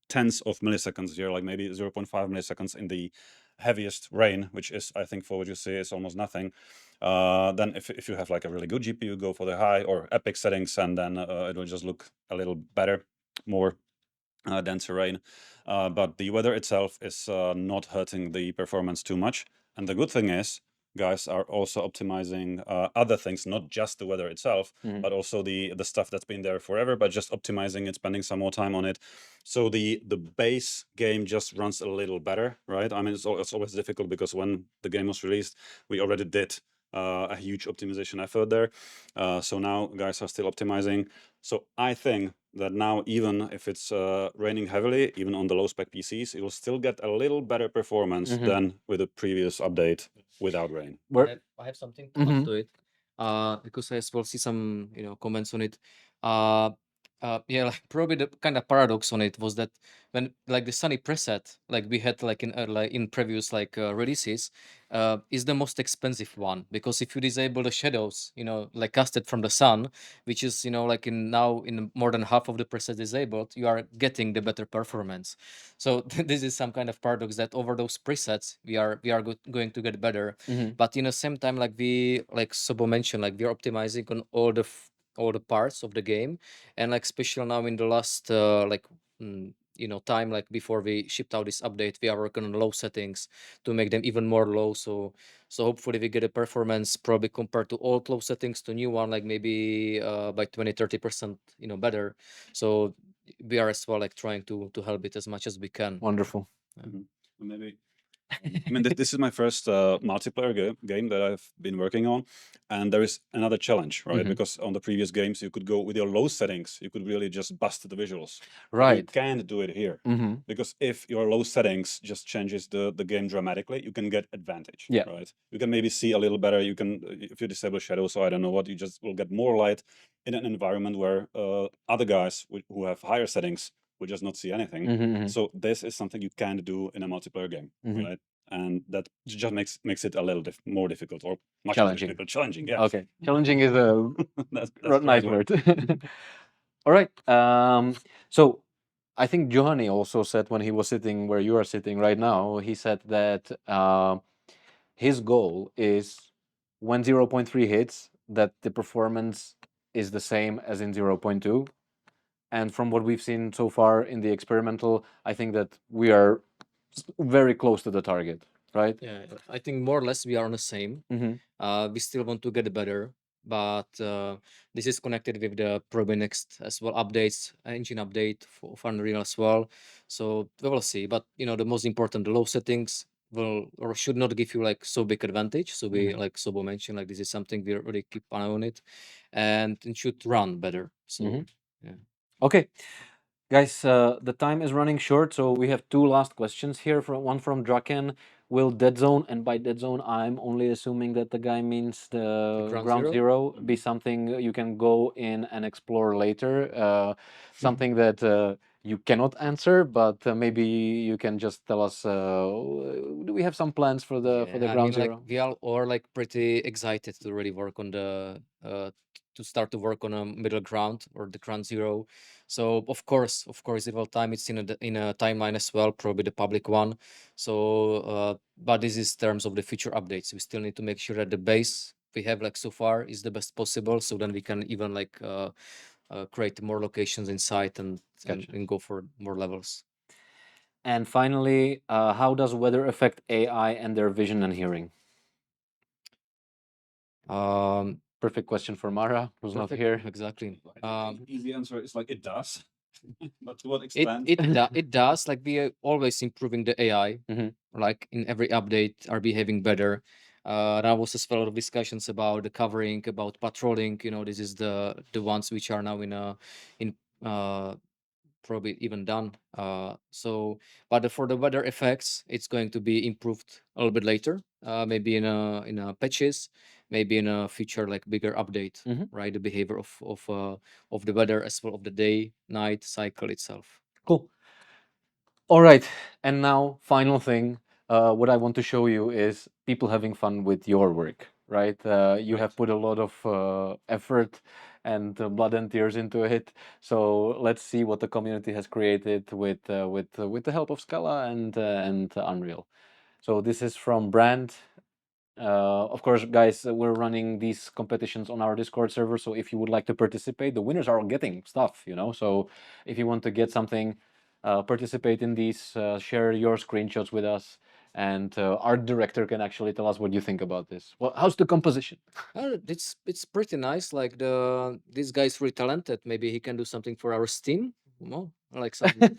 tens of milliseconds here, like maybe 0.5 milliseconds in the heaviest rain, which is, I think, for what you see, is almost nothing. Then if you have like a really good GPU, go for the high or epic settings, and then it'll just look a little better, more denser rain. But the weather itself is not hurting the performance too much. And the good thing is, guys are also optimizing other things, not just the weather itself, but also the stuff that's been there forever, but just optimizing it, spending some more time on it. So the base game just runs a little better, right? I mean, it's always difficult, because when the game was released, we already did a huge optimization effort there. So now guys are still optimizing. So I think that now, even if it's raining heavily, even on the low spec PCs, it will still get a little better performance than with the previous update without rain. I have something to add to it, because I as well see some comments on it. Yeah, like probably the kind of paradox on it was that when like the sunny preset, like we had like in previous like releases, is the most expensive one, because if you disable the shadows, like casted from the sun, which is like now in more than half of the presets disabled, you are getting the better performance. So this is some kind of paradox that over those presets we are going to get better, but in the same time, like Sobo mentioned, like we are optimizing on all the parts of the game, and like especially now in the last time, like before we shipped out this update, we are working on low settings to make them even more low. So hopefully we get a performance probably compared to old low settings to new one, like maybe by 20-30% better. So we are as well like trying to help it as much as we can. Wonderful. Maybe I mean, this is my first multiplayer game that I've been working on, and there is another challenge, right? Because on the previous games, you could go with your low settings, you could really just bust the visuals. Right. You can't do it here, because if your low settings just changes the game dramatically, you can get advantage. Yeah. Right. You can maybe see a little better. You can, if you disable shadows, so I don't know what, you just will get more light in an environment where other guys who have higher settings will just not see anything. Mhm. So this is something you can do in a multiplayer game, Mhm. right? And that just makes it a little more difficult or much Challenging. challenging. Yeah. Okay, challenging is a that's nice word. All right. So I think Johanny also said when he was sitting where you are sitting right now, he said that his goal is when 0.3 hits, that the performance is the same as in 0.2. And from what we've seen so far in the experimental, I think that we are very close to the target, right? Yeah, I think more or less we are on the same. We still want to get better, but this is connected with the probably next as well updates, engine update for Unreal as well. So we will see. But the most important, the low settings will or should not give you like so big advantage. So we like Sobo mentioned, like this is something we really keep an eye on it, and it should run better. So yeah. Okay. Guys, the time is running short, so we have two last questions here. One from Draken. Will Dead Zone, and by Dead Zone, I'm only assuming that the guy means the Ground Zero, be something you can go in and explore later. Something that you cannot answer, but maybe you can just tell us. Do we have some plans for the I Ground mean, like Zero? we are all like pretty excited to really work on to start to work on a middle ground or the ground zero. So of course, it will time it's in a timeline as well, probably the public one. So, but this is terms of the future updates. We still need to make sure that the base we have like so far is the best possible. So then we can even like create more locations inside and go for more levels. And finally, how does weather affect AI and their vision and hearing? Perfect question for Mara, who's not here. Exactly. Easy answer is like it does, but to what It extent? it does. Like we are always improving the AI. Like in every update, are behaving better. There was as well a lot of discussions about the covering, about patrolling. This is the ones which are now in probably even done. But for the weather effects, it's going to be improved a little bit later. Maybe in a patches, maybe in a future like bigger update, right? The behavior of the weather as well of the day night cycle itself. Cool. All right, and now final thing. What I want to show you is people having fun with your work, right? You have put a lot of effort and blood and tears into it. So let's see what the community has created with the help of Scala and Unreal. So this is from Brand. Of course, guys, we're running these competitions on our Discord server. So if you would like to participate, the winners are getting stuff, So if you want to get something, participate in these, share your screenshots with us, and art director can actually tell us what you think about this. Well, how's the composition? It's pretty nice. Like this guy's really talented. Maybe he can do something for our Steam. Well, like something.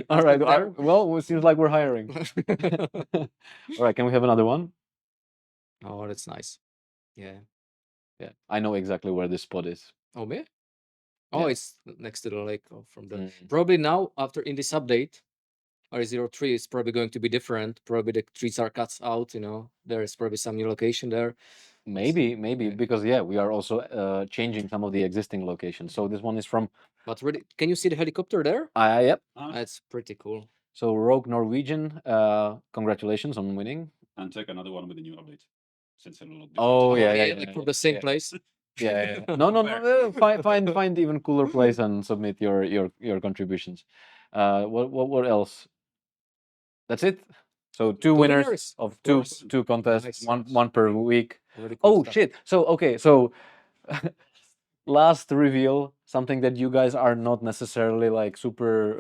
All right. Well, it seems like we're hiring. All right. Can we have another one? Oh, that's nice. Yeah. Yeah, I know exactly where this spot is. Oh, me? Oh, Yeah. it's next to the lake from the probably now after in this update, R03 is probably going to be different. Probably the trees are cut out. There is probably some new location there. Maybe because we are also changing some of the existing locations. So this one is from. But really, can you see the helicopter there? Yep. That's pretty cool. So Rogue Norwegian, congratulations on winning. And take another one with a new update. Since it'll look different. Oh yeah, like from the same place. Yeah. No. Find even cooler place and submit your contributions. What else? That's it. So two winners of two contests, Nice. one per week. Really cool Oh stuff. shit! So okay, so last reveal, something that you guys are not necessarily like super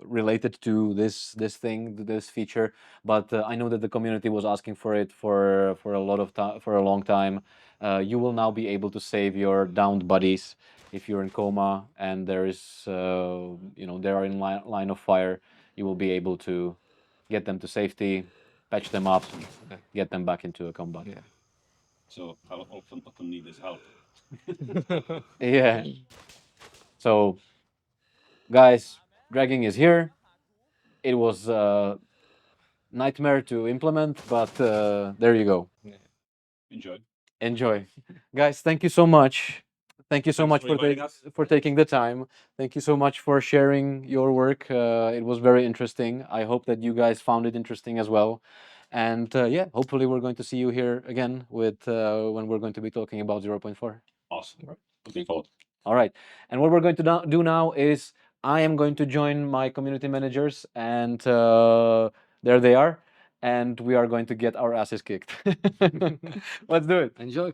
related to this feature, but I know that the community was asking for it for a lot of time, for a long time. You will now be able to save your downed buddies if you're in coma and there is they are in line of fire. You will be able to get them to safety, patch them up, get them back into a combat. Yeah. So how often need is help? Yeah. So, guys, dragging is here. It was a nightmare to implement, but there you go. Enjoy. Enjoy. Guys, thank you so much. Thank you so Thanks much for for, inviting us. for taking the time. Thank you so much for sharing your work. It was very interesting. I hope that you guys found it interesting as well. And yeah, hopefully we're going to see you here again with when we're going to be talking about 0.4. Awesome. Looking forward. All right. And what we're going to do now is I am going to join my community managers, and there they are. And we are going to get our asses kicked. Let's do it. Enjoy.